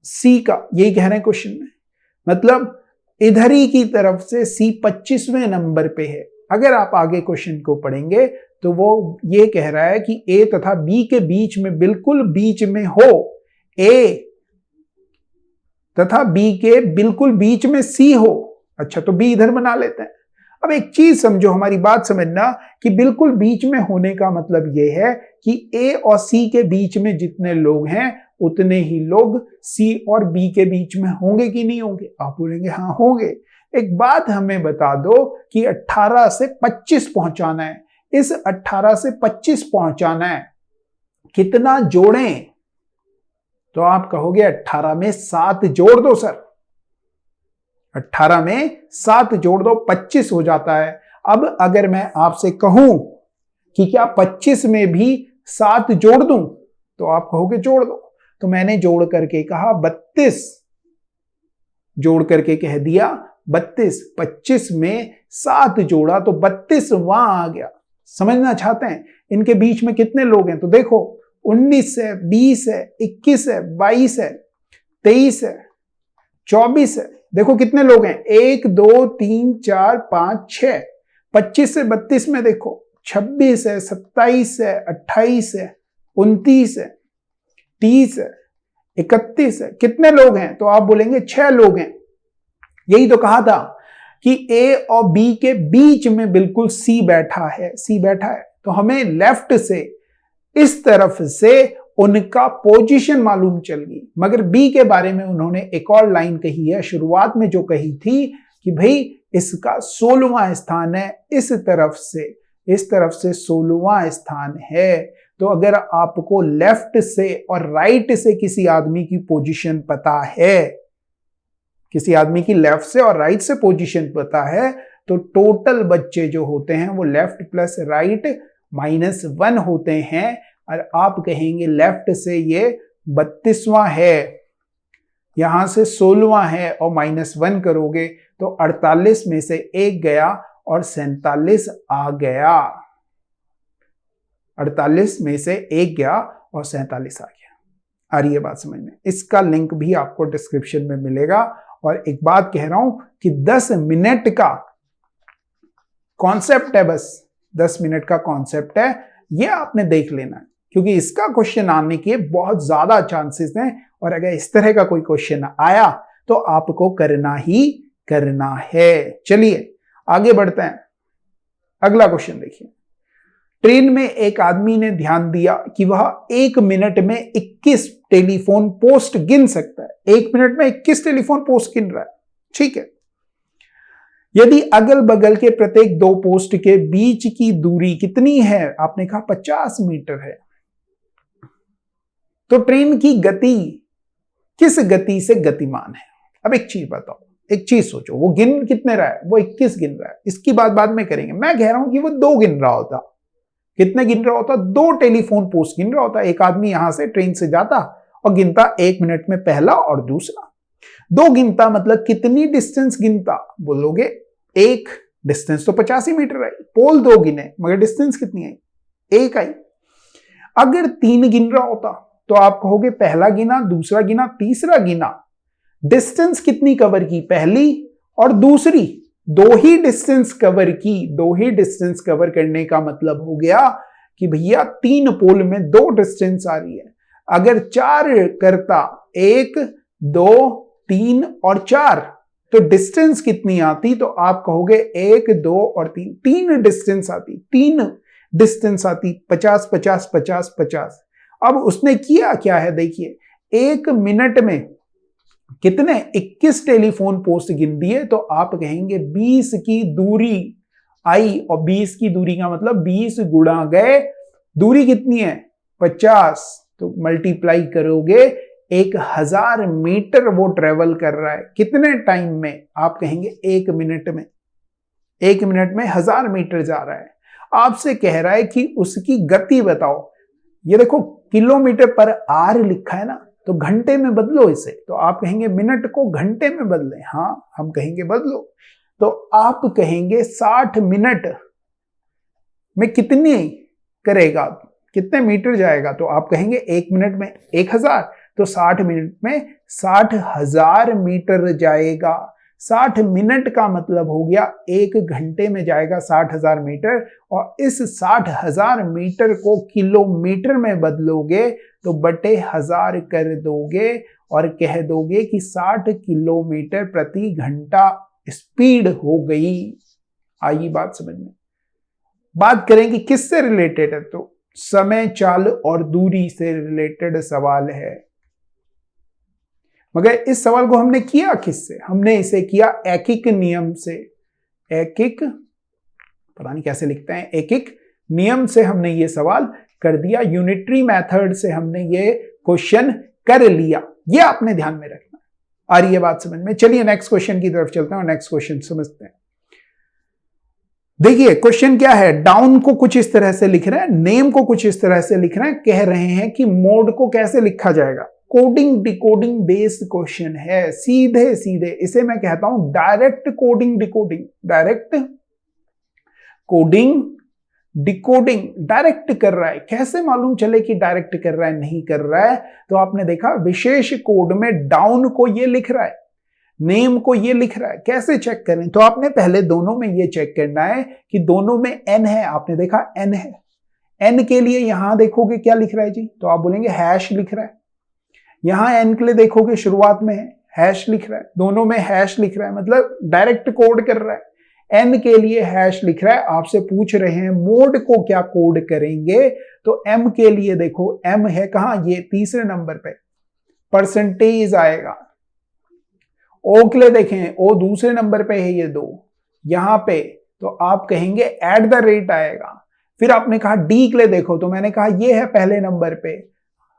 सी का। यही कह रहे हैं क्वेश्चन में, मतलब इधर ही की तरफ से सी 25वें नंबर पे है। अगर आप आगे क्वेश्चन को पढ़ेंगे तो वो ये कह रहा है कि ए तथा बी के बीच में, बिल्कुल बीच में हो, ए तथा बी के बिल्कुल बीच में सी हो। अच्छा, तो बी इधर बना लेते हैं। अब एक चीज समझो, हमारी बात समझना कि बिल्कुल बीच में होने का मतलब यह है कि ए और सी के बीच में जितने लोग हैं उतने ही लोग सी और बी के बीच में होंगे कि नहीं होंगे? आप बोलेंगे हाँ होंगे। एक बात हमें बता दो कि 18 से 25 पहुंचाना है, इस 18 से 25 पहुंचाना है, कितना जोड़ें? तो आप कहोगे 18 में 7 जोड़ दो सर, 18 में 7 जोड़ दो, 25 हो जाता है। अब अगर मैं आपसे कहूं कि क्या 25 में भी 7 जोड़ दूं, तो आप कहोगे जोड़ दो। तो मैंने जोड़ करके कहा 32, जोड़ करके कह दिया 32, 25 में 7 जोड़ा तो 32वां आ गया। समझना चाहते हैं इनके बीच में कितने लोग हैं? तो देखो 19 है, 20 है, 21 है, 22 है, 23 है, 24 है। देखो कितने लोग हैं, 1 2 3 4 5 6। 25 से 32 में देखो 26 है, 27 है, 28 है, 29 है, 30 है, 31 है। कितने लोग हैं? तो आप बोलेंगे 6 लोग हैं। यही तो कहा था कि ए और बी के बीच में बिल्कुल सी बैठा है, सी बैठा है। तो हमें लेफ्ट से इस तरफ से उनका पोजीशन मालूम चल गई। मगर बी के बारे में उन्होंने एक और लाइन कही है शुरुआत में, जो कही थी कि भाई इसका 16वां स्थान है, इस तरफ से 16वां स्थान है। तो अगर आपको लेफ्ट से और राइट से किसी आदमी की पोजीशन पता है, किसी आदमी की लेफ्ट से और राइट से पोजीशन पता है, तो टोटल बच्चे जो होते हैं वो लेफ्ट प्लस राइट -1 होते हैं। और आप कहेंगे लेफ्ट से ये 32वां है, यहां से 16वां है, और -1 करोगे तो 48 में से 1 गया और 47 आ गया। 48 में से 1 गया और 47 आ गया। आ रही है बात समझ में? इसका लिंक भी आपको डिस्क्रिप्शन में मिलेगा। और एक बात कह रहा हूं कि 10 मिनट का कॉन्सेप्ट है, बस 10 मिनट का कॉन्सेप्ट है, ये आपने देख लेना है, क्योंकि इसका क्वेश्चन आने के बहुत ज्यादा चांसेस हैं। और अगर इस तरह का कोई क्वेश्चन आया तो आपको करना ही करना है। चलिए आगे बढ़ते हैं। अगला क्वेश्चन देखिए। ट्रेन में एक आदमी ने ध्यान दिया कि वह 1 मिनट में 21 टेलीफोन पोस्ट गिन सकता है। 1 मिनट में 21 टेलीफोन पोस्ट गिन रहा है, ठीक है। यदि अगल बगल के प्रत्येक 2 पोस्ट के बीच की दूरी कितनी है? आपने कहा 50 मीटर है। तो ट्रेन की गति किस गति से गतिमान है? अब एक चीज बताओ, एक चीज सोचो, वो गिन कितने रहा है? वो 21 गिन रहा है। इसकी बात बाद में करेंगे। मैं कह रहा हूं कि वो 2 गिन रहा होता। कितने गिन रहा होता? 2 टेलीफोन पोस्ट गिन रहा होता। एक आदमी यहां से ट्रेन से जाता और गिनता 1 मिनट में पहला और दूसरा। 2 गिनता मतलब कितनी डिस्टेंस गिनता? बोलोगे 1, डिस्टेंस तो 85 मीटर आई। पोल 2 गिने मगर डिस्टेंस कितनी आई? 1 आई। अगर 3 गिन रहा होता तो आप कहोगे पहला गिना, दूसरा गिना, तीसरा गिना, डिस्टेंस कितनी कवर की? पहली और दूसरी, 2 ही डिस्टेंस कवर की। 2 ही डिस्टेंस कवर करने का मतलब हो गया कि भैया 3 पोल में 2 डिस्टेंस आ रही है। अगर 4 करता, 1 2 3 और 4, तो डिस्टेंस कितनी आती? तो आप कहोगे 1 2 और 3, 3 डिस्टेंस आती, 3 डिस्टेंस आती, 50 50 50 50। अब उसने किया क्या है देखिए, 1 मिनट में कितने 21 टेलीफोन पोस्ट गिन दिए। तो आप कहेंगे 20 की दूरी आई, और 20 की दूरी का मतलब 20 गुणा गए, दूरी कितनी है? 50। तो मल्टीप्लाई करोगे 1000 मीटर वो ट्रेवल कर रहा है। कितने टाइम में? आप कहेंगे 1 मिनट में। 1 मिनट में 1000 मीटर जा रहा है। आपसे कह रहा है कि उसकी गति बताओ। ये देखो किलोमीटर पर आर लिखा है ना, तो घंटे में बदलो इसे। तो आप कहेंगे मिनट को घंटे में बदले। हाँ, हम कहेंगे बदलो। तो आप कहेंगे 60 मिनट में कितनी करेगा, कितने मीटर जाएगा? तो आप कहेंगे 1 मिनट में 1000, तो 60 मिनट में 60,000 मीटर जाएगा। 60 मिनट का मतलब हो गया 1 घंटे में जाएगा 60,000 मीटर। और इस 60,000 मीटर को किलोमीटर में बदलोगे तो बटे 1000 कर दोगे और कह दोगे कि 60 किलोमीटर प्रति घंटा स्पीड हो गई। आई बात समझ में? बात करें कि किससे रिलेटेड है, तो समय, चाल और दूरी से रिलेटेड सवाल है। मगर इस सवाल को हमने किया किससे? हमने इसे किया एकिक नियम से। एकिक, पता नहीं कैसे लिखते हैं, एकिक नियम से हमने ये सवाल कर दिया। यूनिटरी मेथड से हमने ये क्वेश्चन कर लिया। ये आपने ध्यान में रखना। आ रही है बात समझ में? चलिए नेक्स्ट क्वेश्चन की तरफ चलते हैं और नेक्स्ट क्वेश्चन समझते हैं। देखिए क्वेश्चन क्या है। डाउन को कुछ इस तरह से लिख रहे हैं, नेम को कुछ इस तरह से लिख रहे हैं। कह रहे हैं कि मोड को कैसे लिखा जाएगा। कोडिंग डिकोडिंग बेस्ड क्वेश्चन है। सीधे सीधे इसे मैं कहता हूं direct coding decoding. Direct coding decoding direct कर रहा है। कैसे मालूम चले कि डायरेक्ट कर रहा है नहीं कर रहा है? तो आपने देखा विशेष कोड में डाउन को ये लिख रहा है, नेम को ये लिख रहा है। कैसे चेक करें? तो आपने पहले दोनों में ये चेक करना है कि दोनों में एन है। आपने देखा एन है। एन के लिए यहां देखोगे क्या लिख रहा है जी, तो आप बोलेंगे हैश लिख रहा है। यहां एन के लिए देखोगे शुरुआत में है, हैश लिख रहा है। दोनों में हैश लिख रहा है, मतलब डायरेक्ट कोड कर रहा है। एन के लिए हैश लिख रहा है। आपसे पूछ रहे हैं मोड को क्या कोड करेंगे, तो एम के लिए देखो, एम है कहां, ये तीसरे नंबर पे परसेंटेज आएगा। ओ के लिए देखें, ओ दूसरे नंबर पे है, ये 2 यहां पे, तो आप कहेंगे एट द रेट आएगा। फिर आपने कहा डी के लिए देखो, तो मैंने कहा ये है पहले नंबर पे,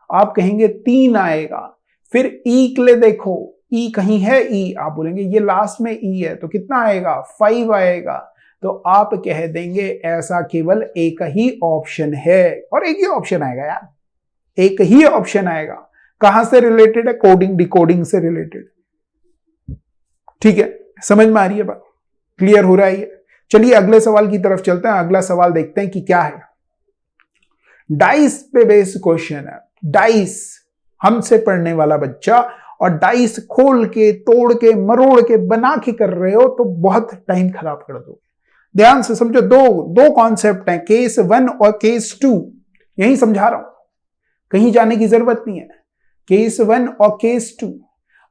आप कहेंगे 3 आएगा। फिर ई के लिए देखो, ई कहीं है, ई आप बोलेंगे ये लास्ट में ई है, तो कितना आएगा, 5 आएगा। तो आप कह देंगे ऐसा केवल एक ही ऑप्शन है, और एक ही ऑप्शन आएगा यार, एक ही ऑप्शन आएगा। कहां से रिलेटेड है? कोडिंग डिकोडिंग से रिलेटेड। ठीक है, समझ में आ रही है बात? क्लियर हो रहा है? चलिए अगले सवाल की तरफ चलते हैं। अगला सवाल देखते हैं कि क्या है। डाइस पे बेस्ड क्वेश्चन है। डाइस, हमसे पढ़ने वाला बच्चा, और डाइस खोल के तोड़ के मरोड़ के बना के कर रहे हो तो बहुत टाइम खराब कर दोगे। ध्यान से समझो, दो कॉन्सेप्ट हैं, केस 1 और केस 2। यही समझा रहा हूं, कहीं जाने की जरूरत नहीं है। केस 1 और केस 2,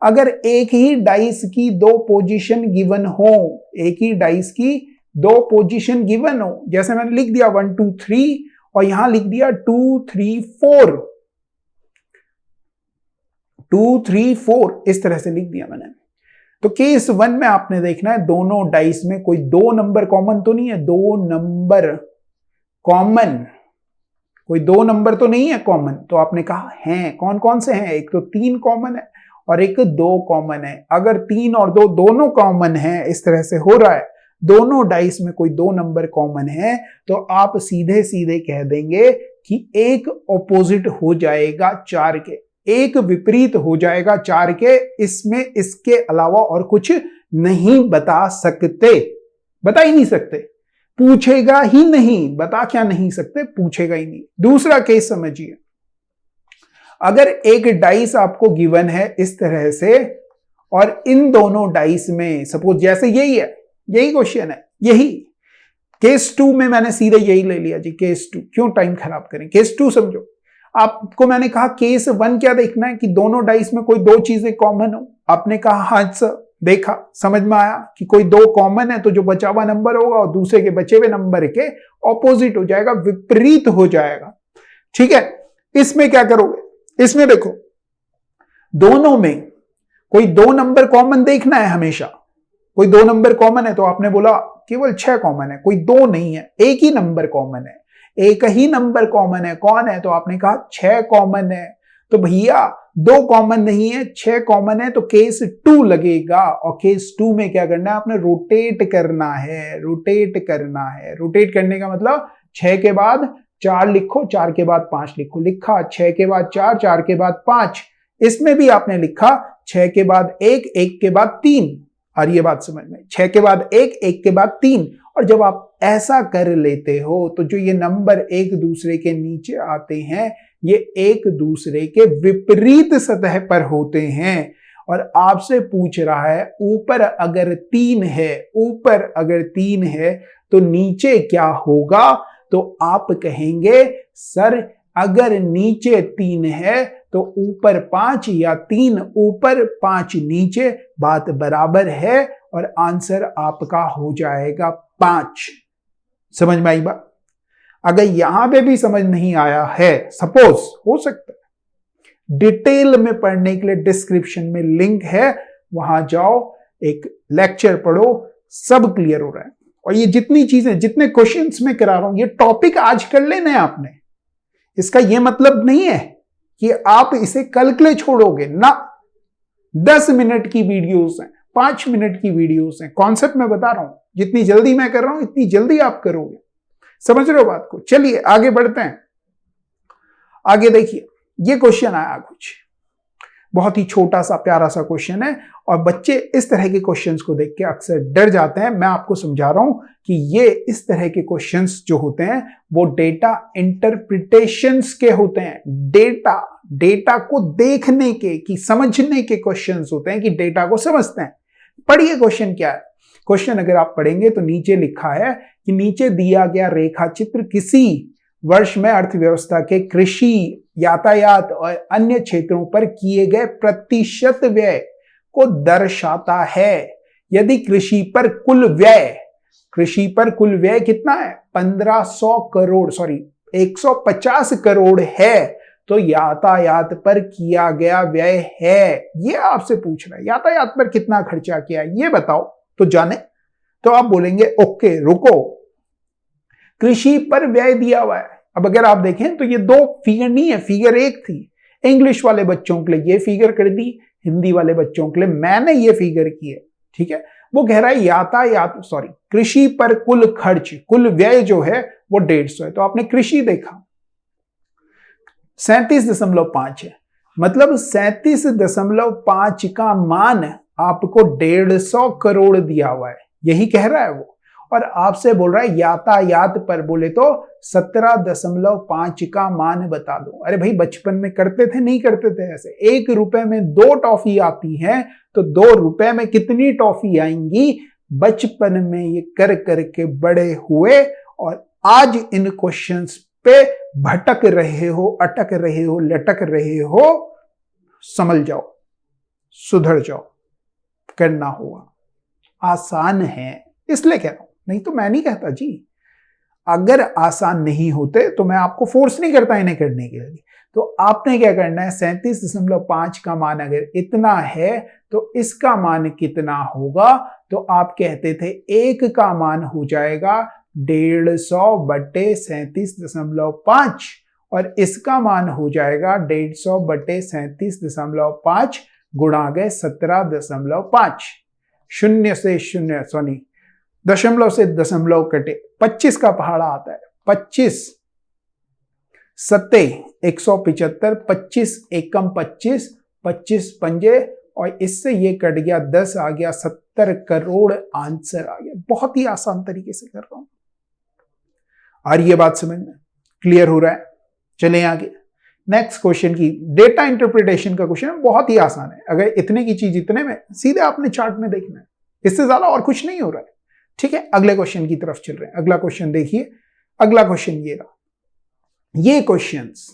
अगर एक ही डाइस की 2 पोजीशन गिवन हो, एक ही डाइस की 2 पोजीशन गिवन हो, जैसे मैंने लिख दिया 1 2 3 और यहां लिख दिया 2 3 4, 2 3 4 इस तरह से लिख दिया मैंने। तो केस 1 में आपने देखना है दोनों डाइस में कोई 2 नंबर कॉमन तो नहीं है। 2 नंबर कॉमन, कोई 2 नंबर तो नहीं है कॉमन। तो आपने कहा हैं, कौन कौन से हैं? एक तो 3 कॉमन है और एक 2 कॉमन है। अगर 3 और 2 दोनों कॉमन है, इस तरह से हो रहा है, दोनों डाइस में कोई 2 नंबर कॉमन है, तो आप सीधे सीधे कह देंगे कि एक ऑपोजिट हो जाएगा 4 के, एक विपरीत हो जाएगा 4 के। इसमें इसके अलावा और कुछ नहीं बता सकते, बता ही नहीं सकते, पूछेगा ही नहीं। बता क्या नहीं सकते, पूछेगा ही नहीं। दूसरा केस समझिए, अगर एक डाइस आपको गिवन है इस तरह से, और इन दोनों डाइस में सपोज जैसे यही है, यही क्वेश्चन है, यही केस 2 में मैंने सीधे यही ले लिया जी, केस 2। क्यों टाइम खराब करें, केस 2 समझो। आपको मैंने कहा केस 1 क्या देखना है कि दोनों डाइस में कोई 2 चीजें कॉमन हो। आपने कहा हाँ सर, देखा, समझ में आया कि कोई 2 कॉमन है, तो जो बचा हुआ नंबर होगा और दूसरे के बचे हुए नंबर के ऑपोजिट हो जाएगा, विपरीत हो जाएगा। ठीक है, इसमें क्या करोगे? इसमें देखो, दोनों में कोई 2 नंबर कॉमन देखना है हमेशा। कोई 2 नंबर कॉमन है, तो आपने बोला केवल 6 कॉमन है, कोई 2 नहीं है, एक ही नंबर कॉमन है। एक ही नंबर कॉमन है, कौन है? तो आपने कहा 6 कॉमन है। तो भैया 2 कॉमन नहीं है, 6 कॉमन है, तो केस 2 लगेगा। और केस 2 में क्या करना है? आपने रोटेट करना है, रोटेट करना है। रोटेट करने का मतलब 6 के बाद 4 लिखो, 4 के बाद 5 लिखो, लिखा। 6 के बाद 4, 4 के बाद 5। इसमें भी आपने लिखा 6 के बाद 1, 1 के बाद 3। और ये बात समझ में, 6 के बाद 1, 1 के बाद 3। और जब आप ऐसा कर लेते हो तो जो ये नंबर एक दूसरे के नीचे आते हैं, ये एक दूसरे के विपरीत सतह पर होते हैं। और आपसे पूछ रहा है ऊपर अगर 3 है, ऊपर अगर 3 है तो नीचे क्या होगा? तो आप कहेंगे सर अगर नीचे 3 है तो ऊपर 5 या 3 ऊपर 5 नीचे, बात बराबर है और आंसर आपका हो जाएगा 5। समझ में आई बात? अगर यहां पे भी समझ नहीं आया है, सपोज हो सकता है, डिटेल में पढ़ने के लिए डिस्क्रिप्शन में लिंक है, वहां जाओ, एक लेक्चर पढ़ो, सब क्लियर हो रहा है। और ये जितनी चीजें, जितने क्वेश्चंस में करा रहा हूं, ये टॉपिक आज कर लेना है आपने। इसका यह मतलब नहीं है कि आप इसे कल के लिए छोड़ोगे ना। 10 मिनट की वीडियोस हैं, 5 मिनट की वीडियोस हैं, कॉन्सेप्ट मैं बता रहा हूं। जितनी जल्दी मैं कर रहा हूं इतनी जल्दी आप करोगे। समझ रहे हो बात को? चलिए आगे बढ़ते हैं। आगे देखिए, ये क्वेश्चन आया कुछ बहुत ही छोटा सा प्यारा सा क्वेश्चन है, और बच्चे इस तरह के क्वेश्चंस को देख के अक्सर डर जाते हैं। मैं आपको समझा रहा हूं कि ये इस तरह के क्वेश्चंस जो होते हैं वो डेटा इंटरप्रिटेशंस के होते हैं। डेटा को देखने के, कि समझने के क्वेश्चंस होते हैं, कि डेटा को समझते हैं। पढ़िए क्वेश्चन क्या है। क्वेश्चन अगर आप पढ़ेंगे तो नीचे लिखा है कि नीचे दिया गया रेखा चित्र किसी वर्ष में अर्थव्यवस्था के कृषि, यातायात और अन्य क्षेत्रों पर किए गए प्रतिशत व्यय को दर्शाता है। यदि कृषि पर कुल व्यय कितना है? 1500 करोड़, सॉरी 150 करोड़ है, तो यातायात पर किया गया व्यय है। ये आपसे पूछ रहा है यातायात पर कितना खर्चा किया, ये बताओ तो जाने। तो आप बोलेंगे ओके रुको, कृषि पर व्यय दिया हुआ है। अब अगर आप देखें तो ये 2 फिगर नहीं है, फिगर 1 थी। इंग्लिश वाले बच्चों के लिए ये फिगर कर दी, हिंदी वाले बच्चों के लिए मैंने ये फिगर की है। ठीक है, वो कह रहा है कृषि पर कुल खर्च, कुल व्यय जो है वो 150 है। तो आपने कृषि देखा 37.5 है, मतलब 37.5 का मान आपको 150 करोड़ दिया हुआ है, यही कह रहा है वो। और आपसे बोल रहा है यातायात पर बोले तो 17.5 का मान बता दो। अरे भाई बचपन में करते थे, नहीं करते थे ऐसे? 1 रुपए में 2 टॉफी आती हैं, तो 2 रुपए में कितनी टॉफी आएंगी? बचपन में ये कर करके बड़े हुए और आज इन क्वेश्चंस पे भटक रहे हो, अटक रहे हो, लटक रहे हो। समझ जाओ, सुधर जाओ, करना होगा। आसान है इसलिए कह रहा हूं, नहीं तो मैं नहीं कहता जी। अगर आसान नहीं होते तो मैं आपको फोर्स नहीं करता इन्हें करने के लिए। तो आपने क्या करना है, 37.5 का मान अगर इतना है तो इसका मान कितना होगा? तो आप कहते थे 1 का मान हो जाएगा 150 बटे 37.5 और इसका मान हो जाएगा 150 बटे 37.5 गुणा गए 17.5। शून्य से शून्य, सॉरी दशमलव से दशमलव कटे, 25 का पहाड़ा आता है। 25 सत्ते 175, 25 एकम 25, 25 पंजे, और इससे ये कट गया 10 आ गया, 70 करोड़ आंसर आ गया। बहुत ही आसान तरीके से कर रहा हूं। और ये बात समझ में क्लियर हो रहा है? चलें आगे। नेक्स्ट क्वेश्चन की डेटा इंटरप्रिटेशन का क्वेश्चन बहुत ही आसान है। अगर इतने की चीज इतने में, सीधे आपने चार्ट में देखना है, इससे ज्यादा और कुछ नहीं हो रहा है। ठीक है, अगले क्वेश्चन की तरफ चल रहे हैं। अगला क्वेश्चन देखिए। अगला क्वेश्चन ये रहा। ये क्वेश्चंस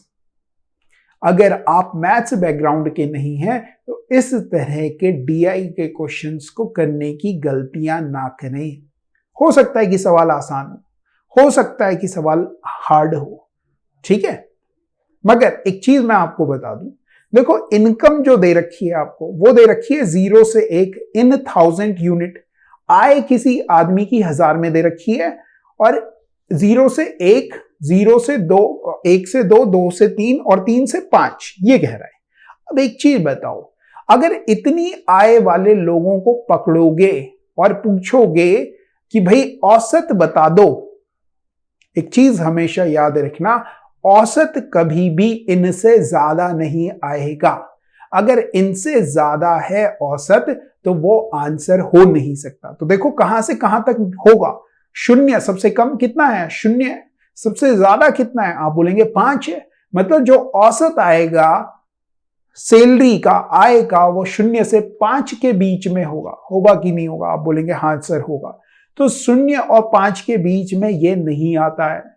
अगर आप मैथ्स बैकग्राउंड के नहीं हैं तो इस तरह के डीआई के क्वेश्चंस को करने की गलतियां ना करें। हो सकता है कि सवाल आसान हो सकता है कि सवाल हार्ड हो, ठीक है, मगर एक चीज मैं आपको बता दूं, देखो इनकम जो दे रखी है आपको, वो दे रखी है 0 से 1 इन 1000 यूनिट। आय किसी आदमी की 1000 में दे रखी है और 0 से 1 0 से 2, 1 से 2, 2 से 3 और 3 से 5, ये कह रहा है। अब एक चीज बताओ, अगर इतनी आय वाले लोगों को पकड़ोगे और पूछोगे कि भाई औसत बता दो, एक चीज हमेशा याद रखना, औसत कभी भी इनसे ज्यादा नहीं आएगा। अगर इनसे ज्यादा है औसत तो वो आंसर हो नहीं सकता। तो देखो कहां से कहां तक होगा। 0 सबसे कम कितना है, 0 है। सबसे ज्यादा कितना है, आप बोलेंगे 5 है। मतलब जो औसत आएगा सैलरी का, आय का, वो 0 से 5 के बीच में होगा। होगा कि नहीं होगा, आप बोलेंगे हाँ सर होगा। तो 0 और 5 के बीच में ये नहीं आता है।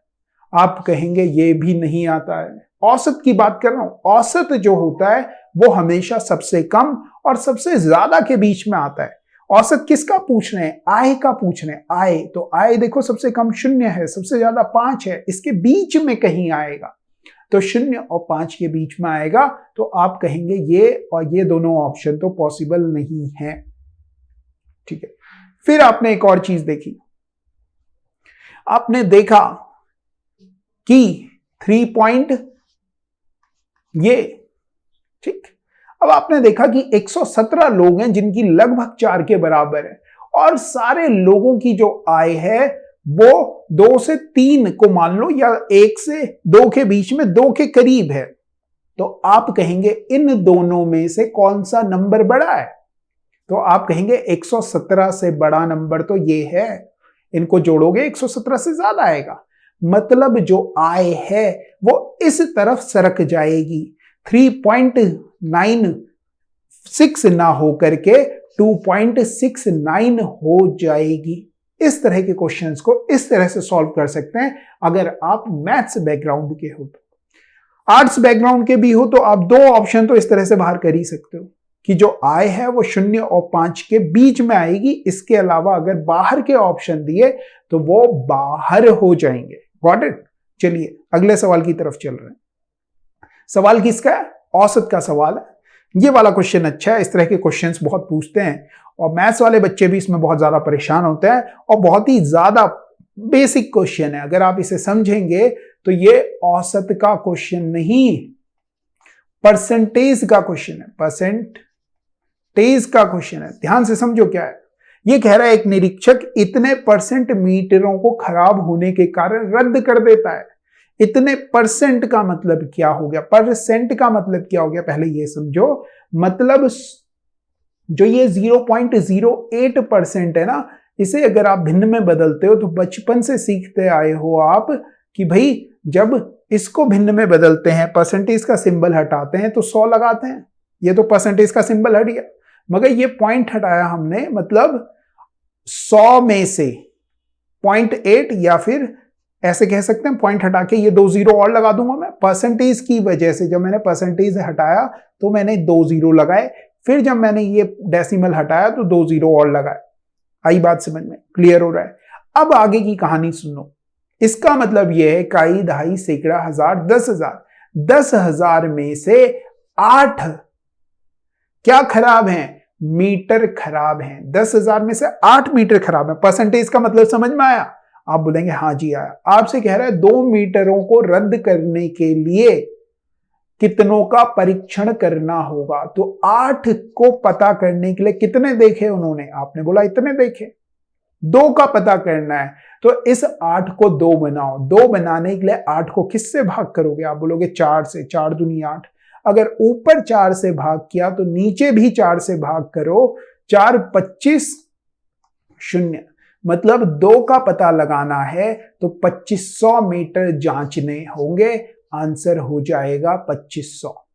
आप कहेंगे ये भी नहीं आता है। औसत की बात कर रहा हूं। औसत जो होता है वो हमेशा सबसे कम और सबसे ज्यादा के बीच में आता है। औसत किसका पूछ रहे हैं, आय का पूछ रहे हैं। आय, तो आय देखो सबसे कम 0 है, सबसे ज्यादा 5 है, इसके बीच में कहीं आएगा। तो 0 और 5 के बीच में आएगा। तो आप कहेंगे ये और ये दोनों ऑप्शन तो पॉसिबल नहीं है। ठीक है। फिर आपने एक और चीज देखी, आपने देखा कि 3 पॉइंट ये, ठीक। अब आपने देखा कि 117 लोग हैं जिनकी लगभग 4 के बराबर है, और सारे लोगों की जो आय है वो 2 से 3 को मान लो, या 1 से 2 के बीच में, 2 के करीब है। तो आप कहेंगे इन दोनों में से कौन सा नंबर बड़ा है। तो आप कहेंगे 117 से बड़ा नंबर तो ये है। इनको जोड़ोगे 117 से ज्यादा आएगा। मतलब जो आय है वो इस तरफ सरक जाएगी। 3.96 ना हो करके 2.69 हो जाएगी। इस तरह के क्वेश्चंस को इस तरह से सॉल्व कर सकते हैं अगर आप मैथ्स बैकग्राउंड के हो। तो आर्ट्स बैकग्राउंड के भी हो तो आप 2 ऑप्शन तो इस तरह से बाहर कर ही सकते हो कि जो आय है वो 0 और 5 के बीच में आएगी। इसके अलावा अगर बाहर के ऑप्शन दिए तो वो बाहर हो जाएंगे। Got it. चलिए अगले सवाल की तरफ चल रहे हैं। सवाल किसका है, औसत का सवाल है। ये वाला क्वेश्चन अच्छा है। इस तरह के क्वेश्चंस बहुत पूछते हैं और मैथ्स वाले बच्चे भी इसमें बहुत ज्यादा परेशान होते हैं, और बहुत ही ज्यादा बेसिक क्वेश्चन है। अगर आप इसे समझेंगे तो ये औसत का क्वेश्चन नहीं, परसेंटेज का क्वेश्चन है। परसेंटेज का क्वेश्चन है। ध्यान से समझो क्या है। ये कह रहा है एक निरीक्षक इतने परसेंट मीटरों को खराब होने के कारण रद्द कर देता है। इतने परसेंट का मतलब क्या हो गया, परसेंट का मतलब क्या हो गया, पहले ये समझो। मतलब जो ये 0.08% है ना, इसे अगर आप भिन्न में बदलते हो तो बचपन से सीखते आए हो आप कि भाई जब इसको भिन्न में बदलते हैं, परसेंटेज का सिंबल हटाते हैं तो 100 लगाते हैं। ये तो परसेंटेज का सिंबल हट गया, मगर ये पॉइंट हटाया हमने, मतलब 100 में से 0.8, या फिर ऐसे कह सकते हैं पॉइंट हटा के ये 2 जीरो और लगा दूंगा मैं। परसेंटेज की वजह से जब मैंने परसेंटेज हटाया तो मैंने 2 जीरो लगाए, फिर जब मैंने ये डेसिमल हटाया तो 2 जीरो और लगाए। आई बात समझ में, क्लियर हो रहा है। अब आगे की कहानी सुनो। इसका मतलब यह है इकाई, दहाई, सैकड़ा, हजार, 10,000। 10,000 में से 8 क्या खराब हैं, मीटर खराब हैं। 10,000 में से 8 मीटर खराब है। परसेंटेज का मतलब समझ में आया। आप बोलेंगे हाँ जी आया। आपसे कह रहा है 2 मीटरों को रद्द करने के लिए कितनों का परीक्षण करना होगा। तो 8 को पता करने के लिए कितने देखे उन्होंने, आपने बोला इतने देखे। 2 का पता करना है तो इस 8 को 2 बनाओ। 2 बनाने के लिए 8 को किससे भाग करोगे, आप बोलोगे 4 से। 4 दूनी 8। अगर ऊपर 4 से भाग किया तो नीचे भी 4 से भाग करो। 4 25 0। मतलब 2 का पता लगाना है तो 2500 मीटर जांचने होंगे। आंसर हो जाएगा 2500।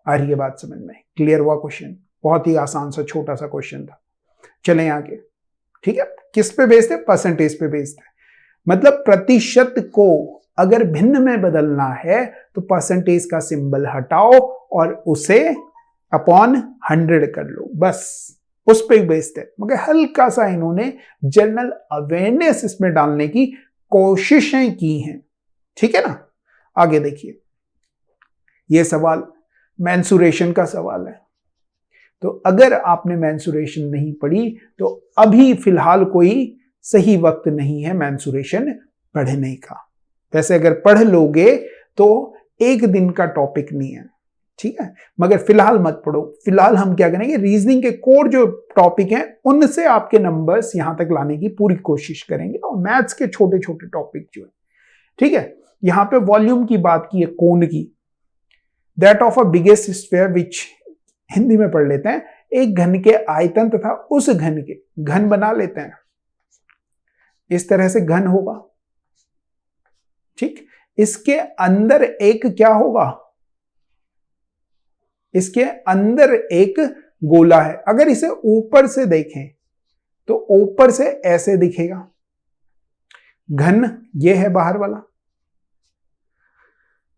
आ रही है बात समझ में, क्लियर हुआ क्वेश्चन। बहुत ही आसान सा छोटा सा क्वेश्चन था। चलें आगे। ठीक है, किस पे बेस्ड है, परसेंटेज पे बेस्ड है। मतलब प्रतिशत को अगर भिन्न में बदलना है तो परसेंटेज का सिंबल हटाओ और उसे अपॉन 100 कर लो, बस उस पे बेस्ड है। मगर हल्का सा इन्होंने जनरल अवेयरनेस इसमें डालने की कोशिशें की हैं। ठीक है ना। आगे देखिए, यह सवाल मेंसुरेशन का सवाल है। तो अगर आपने मेंसुरेशन नहीं पढ़ी तो अभी फिलहाल कोई सही वक्त नहीं है मेंसुरेशन पढ़ने का। वैसे अगर पढ़ लोगे तो एक दिन का टॉपिक नहीं है, ठीक है, मगर फिलहाल मत पढ़ो। फिलहाल हम क्या करेंगे, रीजनिंग के कोर जो टॉपिक हैं उनसे आपके नंबर्स यहां तक लाने की पूरी कोशिश करेंगे, और मैथ्स के छोटे छोटे टॉपिक जो है, ठीक है। यहां पे वॉल्यूम की बात की है, कोण की, that of a biggest sphere which, Hindi में पढ़ लेते हैं, एक घन के आयतन तथा उस घन के, घन बना लेते हैं, इस तरह से घन होगा, ठीक। इसके अंदर एक क्या होगा, इसके अंदर एक गोला है। अगर इसे ऊपर से देखें तो ऊपर से ऐसे दिखेगा, घन ये है बाहर वाला,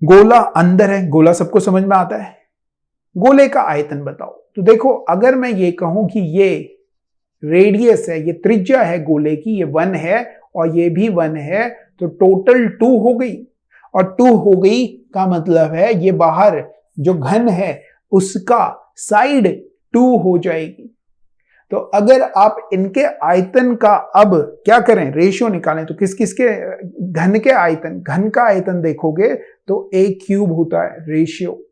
गोला अंदर है, गोला सबको समझ में आता है। गोले का आयतन बताओ, तो देखो अगर मैं ये कहूं कि ये रेडियस है, ये त्रिज्या है गोले की, ये 1 है और ये भी 1 है, तो टोटल 2 हो गई, और 2 हो गई का मतलब है ये बाहर जो घन है उसका साइड 2 हो जाएगी। तो अगर आप इनके आयतन का अब क्या करें, रेशियो निकालें, तो किस किस के घन के आयतन, घन का आयतन देखोगे तो a³ होता है रेशियो,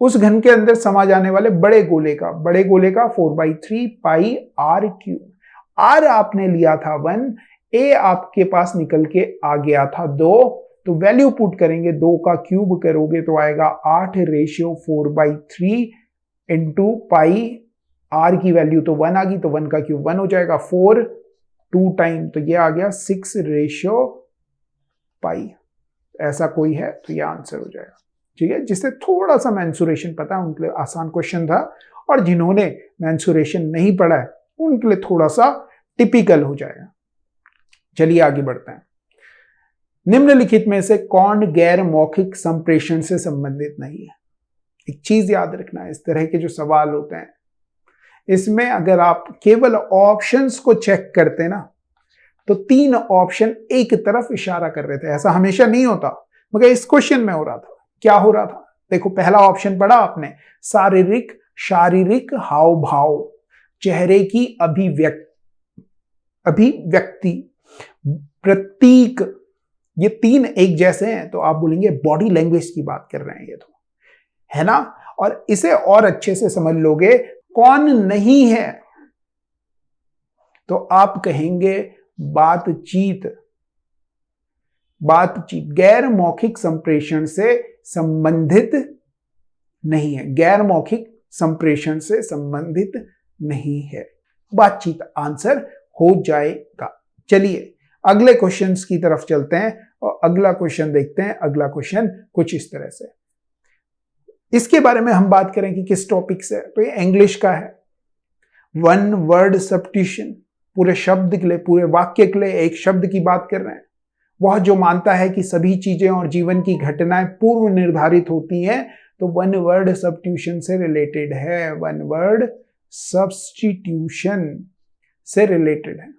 उस घन के अंदर समा जाने वाले बड़े गोले का 4/3 पाई r³। r आपने लिया था 1, a आपके पास निकल के आ गया था 2, तो वैल्यू पुट करेंगे, 2 का क्यूब करोगे तो आएगा 8/4/3 इंटू पाई, r की वैल्यू तो 1 आ गई, तो 1 का क्यूब 1 हो जाएगा, 4 2 टाइम, तो ये आ गया 6/पाई। ऐसा कोई है तो ये आंसर हो जाएगा, ठीक है। जिससे थोड़ा सा मेंसुरेशन पता है उनके लिए आसान क्वेश्चन था, और जिन्होंने मेंसुरेशन नहीं पढ़ा है उनके लिए थोड़ा सा टिपिकल हो जाएगा। चलिए आगे बढ़ते हैं। निम्नलिखित में से कौन गैर मौखिक संप्रेषण से संबंधित नहीं है? एक चीज याद रखना है, इस तरह के जो सवाल होते हैं इसमें अगर आप केवल ऑप्शंस को चेक करते ना तो 3 ऑप्शन एक तरफ इशारा कर रहे थे। ऐसा हमेशा नहीं होता, मगर इस क्वेश्चन में हो रहा था। क्या हो रहा था, देखो पहला ऑप्शन पढ़ा आपने, शारीरिक हाव भाव, चेहरे की अभिव्यक्ति, प्रतीक, ये 3 एक जैसे हैं, तो आप बोलेंगे बॉडी लैंग्वेज की बात कर रहे हैं ये तो, है ना। और इसे और अच्छे से समझ लोगे, कौन नहीं है, तो आप कहेंगे बातचीत गैर मौखिक संप्रेषण से संबंधित नहीं है, गैर मौखिक संप्रेषण से संबंधित नहीं है, बातचीत आंसर हो जाएगा। चलिए अगले क्वेश्चंस की तरफ चलते हैं और अगला क्वेश्चन देखते हैं। अगला क्वेश्चन कुछ इस तरह से, इसके बारे में हम बात करें कि किस टॉपिक से, तो ये इंग्लिश का है। 1 वर्ड सब्स्टिट्यूशन, पूरे शब्द के लिए, पूरे वाक्य के लिए एक शब्द की बात कर रहे हैं। वह जो मानता है कि सभी चीजें और जीवन की घटनाएं पूर्व निर्धारित होती हैं, तो 1 वर्ड सब्स्टिट्यूशन से रिलेटेड है, 1 वर्ड सब्स्टिट्यूशन से रिलेटेड है।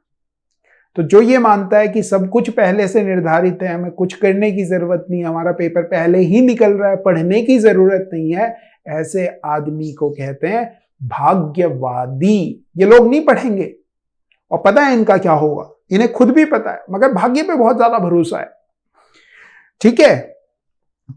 तो जो ये मानता है कि सब कुछ पहले से निर्धारित है, हमें कुछ करने की जरूरत नहीं, हमारा पेपर पहले ही निकल रहा है, पढ़ने की जरूरत नहीं है, ऐसे आदमी को कहते हैं भाग्यवादी। ये लोग नहीं पढ़ेंगे और पता है इनका क्या होगा, इन्हें खुद भी पता है, मगर भाग्य पे बहुत ज्यादा भरोसा है, ठीक है।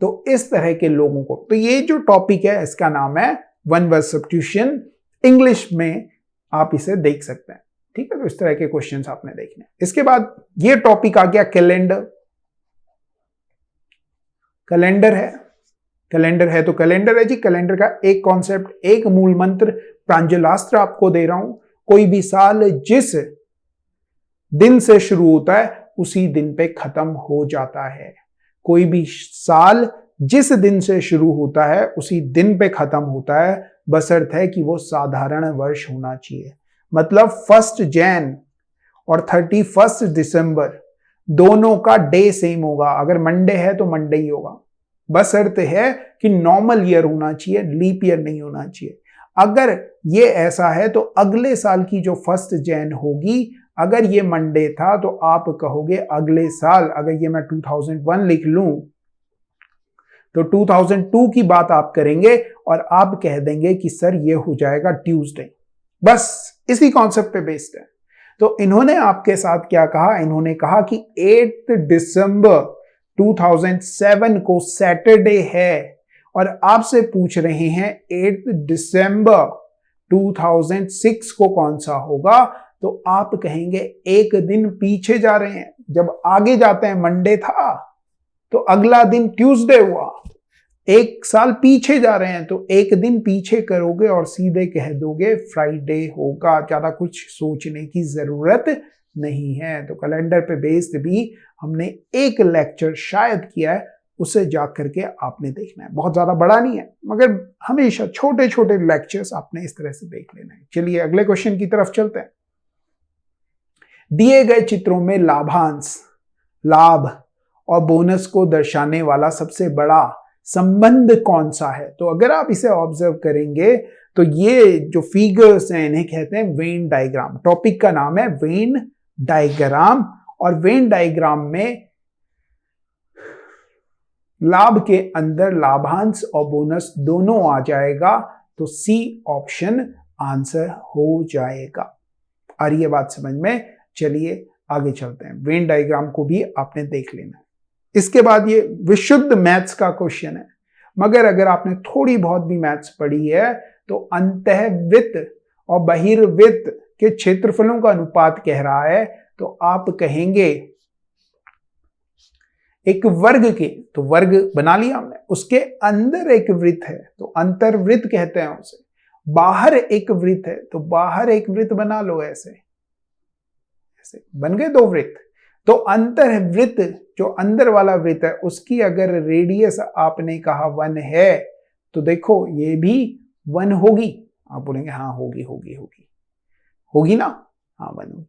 तो इस तरह के लोगों को, तो ये जो टॉपिक है इसका नाम है 1 वर्ड सब्स्टिट्यूशन, इंग्लिश में आप इसे देख सकते हैं, ठीक है। तो इस तरह के क्वेश्चंस आपने देखने। इसके बाद ये टॉपिक आ गया कैलेंडर। कैलेंडर है तो कैलेंडर है जी, कैलेंडर का एक कॉन्सेप्ट, एक मूल मंत्र, प्रांजलास्त्र आपको दे रहा हूं। कोई भी साल जिस दिन से शुरू होता है उसी दिन पे खत्म हो जाता है। कोई भी साल जिस दिन से शुरू होता है उसी दिन पे खत्म होता है, बशर्ते है कि वो साधारण वर्ष होना चाहिए। मतलब 1 जनवरी और 31 दिसंबर दोनों का डे सेम होगा। अगर मंडे है तो मंडे ही होगा, बशर्ते है कि नॉर्मल ईयर होना चाहिए, लीप ईयर नहीं होना चाहिए। अगर ये ऐसा है तो अगले साल की जो 1 जनवरी होगी, अगर ये मंडे था तो आप कहोगे अगले साल, अगर ये मैं 2001 लिख लूं तो 2002 की बात आप करेंगे और आप कह देंगे कि सर ये हो जाएगा ट्यूसडे। बस इसी कॉन्सेप्ट पे बेस्ड है। तो इन्होंने आपके साथ क्या कहा, इन्होंने कहा कि 8 दिसंबर 2007 को सैटरडे है और आपसे पूछ रहे हैं 8 दिसंबर 2006 को कौन सा होगा, तो आप कहेंगे एक दिन पीछे जा रहे हैं। जब आगे जाते हैं मंडे था तो अगला दिन ट्यूसडे हुआ, एक साल पीछे जा रहे हैं तो एक दिन पीछे करोगे और सीधे कह दोगे फ्राइडे होगा। ज्यादा कुछ सोचने की जरूरत नहीं है। तो कैलेंडर पे बेस्ड भी हमने एक लेक्चर शायद किया है, उसे जाकर के आपने देखना है। बहुत ज्यादा बड़ा नहीं है, मगर हमेशा छोटे छोटे लेक्चर्स आपने इस तरह से देख लेना है। चलिए अगले क्वेश्चन की तरफ चलते हैं। दिए गए चित्रों में लाभांश, लाभ और बोनस को दर्शाने वाला सबसे बड़ा संबंध कौन सा है? तो अगर आप इसे ऑब्जर्व करेंगे तो ये जो फिगर्स हैं इन्हें कहते हैं वेन डायग्राम। टॉपिक का नाम है वेन डायग्राम और वेन डायग्राम में लाभ के अंदर लाभांश और बोनस दोनों आ जाएगा, तो सी ऑप्शन आंसर हो जाएगा। आ रही है बात समझ में? चलिए आगे चलते हैं। वेन डायग्राम को भी आपने देख लेना है। इसके बाद ये विशुद्ध मैथ्स का क्वेश्चन है, मगर अगर आपने थोड़ी बहुत भी मैथ्स पढ़ी है तो अंतःवृत्त और बहिर्वृत्त के क्षेत्रफलों का अनुपात कह रहा है, तो आप कहेंगे एक वर्ग के, तो वर्ग बना लिया हमने, उसके अंदर एक वृत्त है तो अंतर्वृत्त कहते हैं उसे। बाहर एक वृत्त है तो बाहर एक वृत्त बना लो, ऐसे ऐसे बन गए दो वृत्त। तो अंतर्वृत्त जो अंदर वाला वृत्त है उसकी अगर रेडियस आपने कहा 1 है तो देखो ये भी 1 होगी। आप बोलेंगे हाँ होगी होगी होगी होगी ना, हाँ 1 होगी।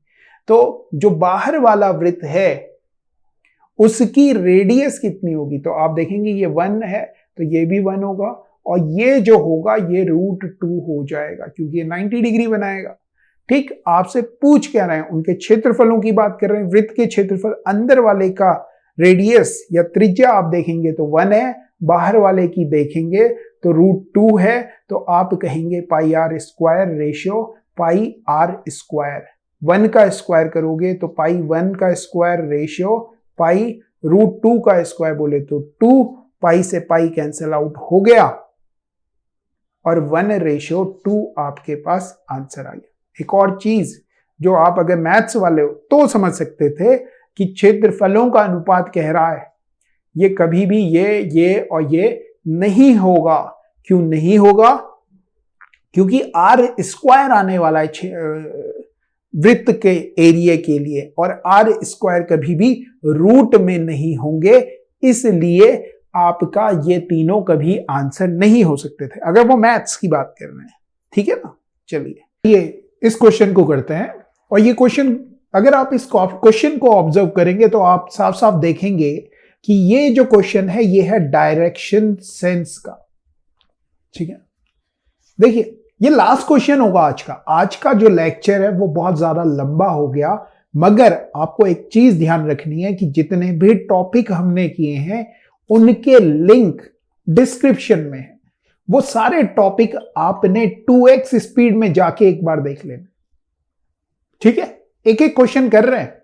तो जो बाहर वाला वृत्त है उसकी रेडियस कितनी होगी, तो आप देखेंगे ये 1 है तो ये भी 1 होगा और ये जो होगा ये √2 हो जाएगा क्योंकि ये 90 डिग्री बनाएगा। ठीक, आपसे पूछ क्या रहे हैं, उनके क्षेत्रफलों की बात कर रहे हैं। वृत्त के क्षेत्रफल अंदर वाले का रेडियस या त्रिज्या आप देखेंगे तो 1 है, बाहर वाले की देखेंगे तो √2 है, तो आप कहेंगे πr² रेशियो πr²। 1 का स्क्वायर करोगे तो π1 का स्क्वायर रेशियो π√2 का स्क्वायर बोले तो 2, पाई से पाई कैंसिल आउट हो गया और 1:2 आपके पास आंसर आ गया। एक और चीज जो आप अगर मैथ्स वाले हो तो समझ सकते थे कि क्षेत्रफलों का अनुपात कह रहा है, ये कभी भी ये और ये नहीं होगा। क्यों नहीं होगा? क्योंकि r² आने वाला है वृत्त के एरिया के लिए और r² कभी भी रूट में नहीं होंगे, इसलिए आपका ये तीनों कभी आंसर नहीं हो सकते थे अगर वो मैथ्स की बात कर रहे हैं। ठीक है ना? चलिए ये इस क्वेश्चन को करते हैं और ये क्वेश्चन अगर आप इस क्वेश्चन को ऑब्जर्व करेंगे तो आप साफ साफ देखेंगे कि ये जो क्वेश्चन है ये है डायरेक्शन सेंस का। ठीक है, देखिए ये लास्ट क्वेश्चन होगा आज का जो लेक्चर है वो बहुत ज्यादा लंबा हो गया, मगर आपको एक चीज ध्यान रखनी है कि जितने भी टॉपिक हमने किए हैं उनके लिंक डिस्क्रिप्शन में है। वो सारे टॉपिक आपने 2x स्पीड में जाके एक बार देख लेना। ठीक है, एक एक क्वेश्चन कर रहे हैं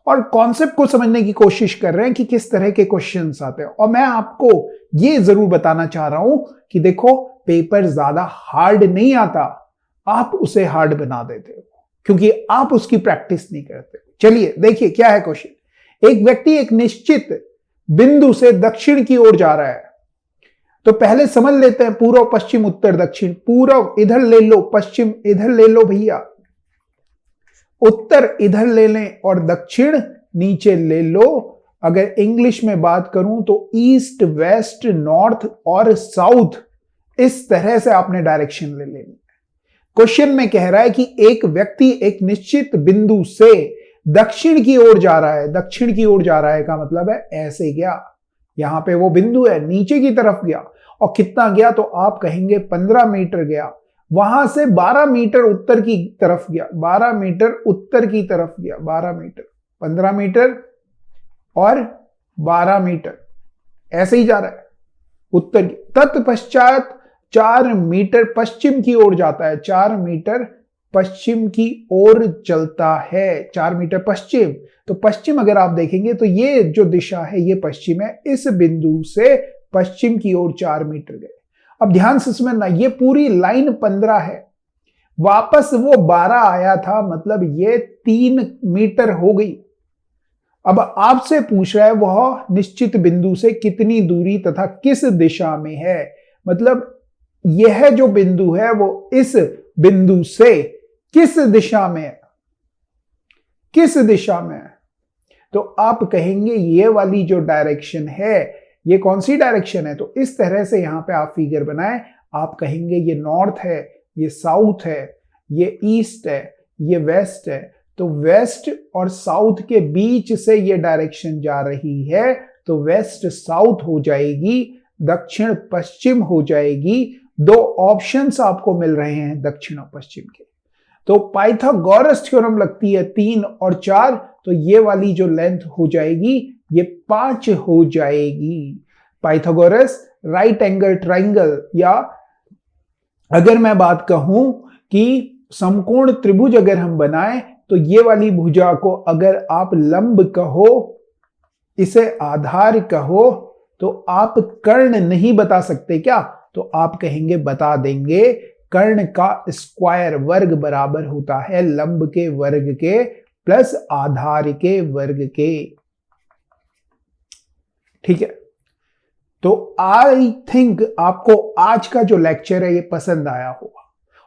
और कॉन्सेप्ट को समझने की कोशिश कर रहे हैं कि किस तरह के क्वेश्चंस आते हैं। और मैं आपको ये जरूर बताना चाह रहा हूं कि देखो पेपर ज्यादा हार्ड नहीं आता, आप उसे हार्ड बना देते हो क्योंकि आप उसकी प्रैक्टिस नहीं करते। चलिए देखिए क्या है क्वेश्चन। एक व्यक्ति एक निश्चित बिंदु से दक्षिण की ओर जा रहा है, तो पहले समझ लेते हैं पूर्व पश्चिम उत्तर दक्षिण। पूर्व इधर ले लो, पश्चिम इधर ले लो भैया, उत्तर इधर ले लें और दक्षिण नीचे ले लो। अगर इंग्लिश में बात करूं तो ईस्ट वेस्ट नॉर्थ और साउथ, इस तरह से आपने डायरेक्शन ले लेनी। क्वेश्चन में कह रहा है कि एक व्यक्ति एक निश्चित बिंदु से दक्षिण की ओर जा रहा है। दक्षिण की ओर जा रहा है का मतलब है ऐसे गया, यहां पे वो बिंदु है, नीचे की तरफ गया और कितना गया तो आप कहेंगे 15 मीटर गया। वहां से 12 मीटर उत्तर की तरफ गया, 12 मीटर उत्तर की तरफ गया, 12 मीटर, 15 मीटर और 12 मीटर, ऐसे ही जा रहा है उत्तर की। तत्पश्चात 4 मीटर पश्चिम की ओर जाता है, 4 मीटर पश्चिम की ओर चलता है, 4 मीटर पश्चिम। तो पश्चिम अगर आप देखेंगे तो ये जो दिशा है ये पश्चिम है, इस बिंदु से पश्चिम की ओर 4 मीटर गए। अब ध्यान से समझना, ये पूरी लाइन 15 है, वापस वो 12 आया था, मतलब ये 3 मीटर हो गई। अब आपसे पूछ रहा है वह निश्चित बिंदु से कितनी दूरी तथा किस दिशा में है, मतलब यह जो बिंदु है वो इस बिंदु से किस दिशा में है, किस दिशा में है। तो आप कहेंगे ये वाली जो डायरेक्शन है ये कौन सी डायरेक्शन है, तो इस तरह से यहां पे आप फिगर बनाएं। आप कहेंगे ये नॉर्थ है, ये साउथ है, ये ईस्ट है, ये वेस्ट है। तो वेस्ट और साउथ के बीच से ये डायरेक्शन जा रही है, तो वेस्ट साउथ हो जाएगी, दक्षिण पश्चिम हो जाएगी। 2 ऑप्शंस आपको मिल रहे हैं दक्षिण और पश्चिम के। तो पाइथागोरस थ्योरम लगती है 3 और 4, तो ये वाली जो लेंथ हो जाएगी ये 5 हो जाएगी। पाइथागोरस राइट एंगल ट्राइंगल, या अगर मैं बात कहूं कि समकोण त्रिभुज अगर हम बनाएं तो ये वाली भुजा को अगर आप लंब कहो, इसे आधार कहो, तो आप कर्ण नहीं बता सकते क्या, तो आप कहेंगे बता देंगे। कर्ण का स्क्वायर वर्ग बराबर होता है लंब के वर्ग के प्लस आधार के वर्ग के। ठीक है, तो आई थिंक आपको आज का जो लेक्चर है ये पसंद आया होगा,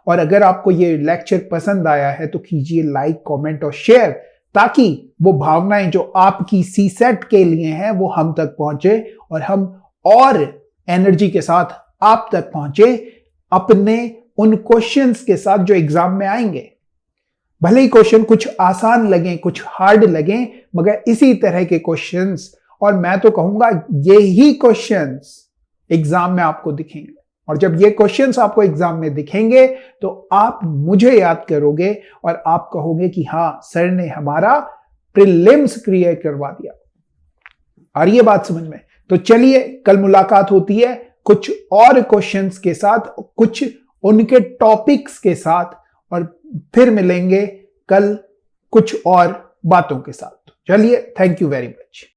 और अगर आपको ये लेक्चर पसंद आया है तो कीजिए लाइक, कमेंट और शेयर, ताकि वो भावनाएं जो आपकी सीसेट के लिए हैं वो हम तक पहुंचे और हम और एनर्जी के साथ आप तक पहुंचे अपने उन क्वेश्चंस के साथ जो एग्जाम में आएंगे। भले ही क्वेश्चन कुछ आसान लगे, कुछ हार्ड लगे, मगर इसी तरह के क्वेश्चंस, और मैं तो कहूंगा यही क्वेश्चंस एग्जाम में आपको दिखेंगे। और जब ये क्वेश्चंस आपको एग्जाम में दिखेंगे तो आप मुझे याद करोगे और आप कहोगे कि हाँ सर ने हमारा प्रीलिम्स क्लियर करवा दिया। आ रही है बात समझ में? तो चलिए कल मुलाकात होती है कुछ और क्वेश्चंस के साथ, कुछ उनके टॉपिक्स के साथ, और फिर मिलेंगे कल कुछ और बातों के साथ। चलिए, थैंक यू वेरी मच।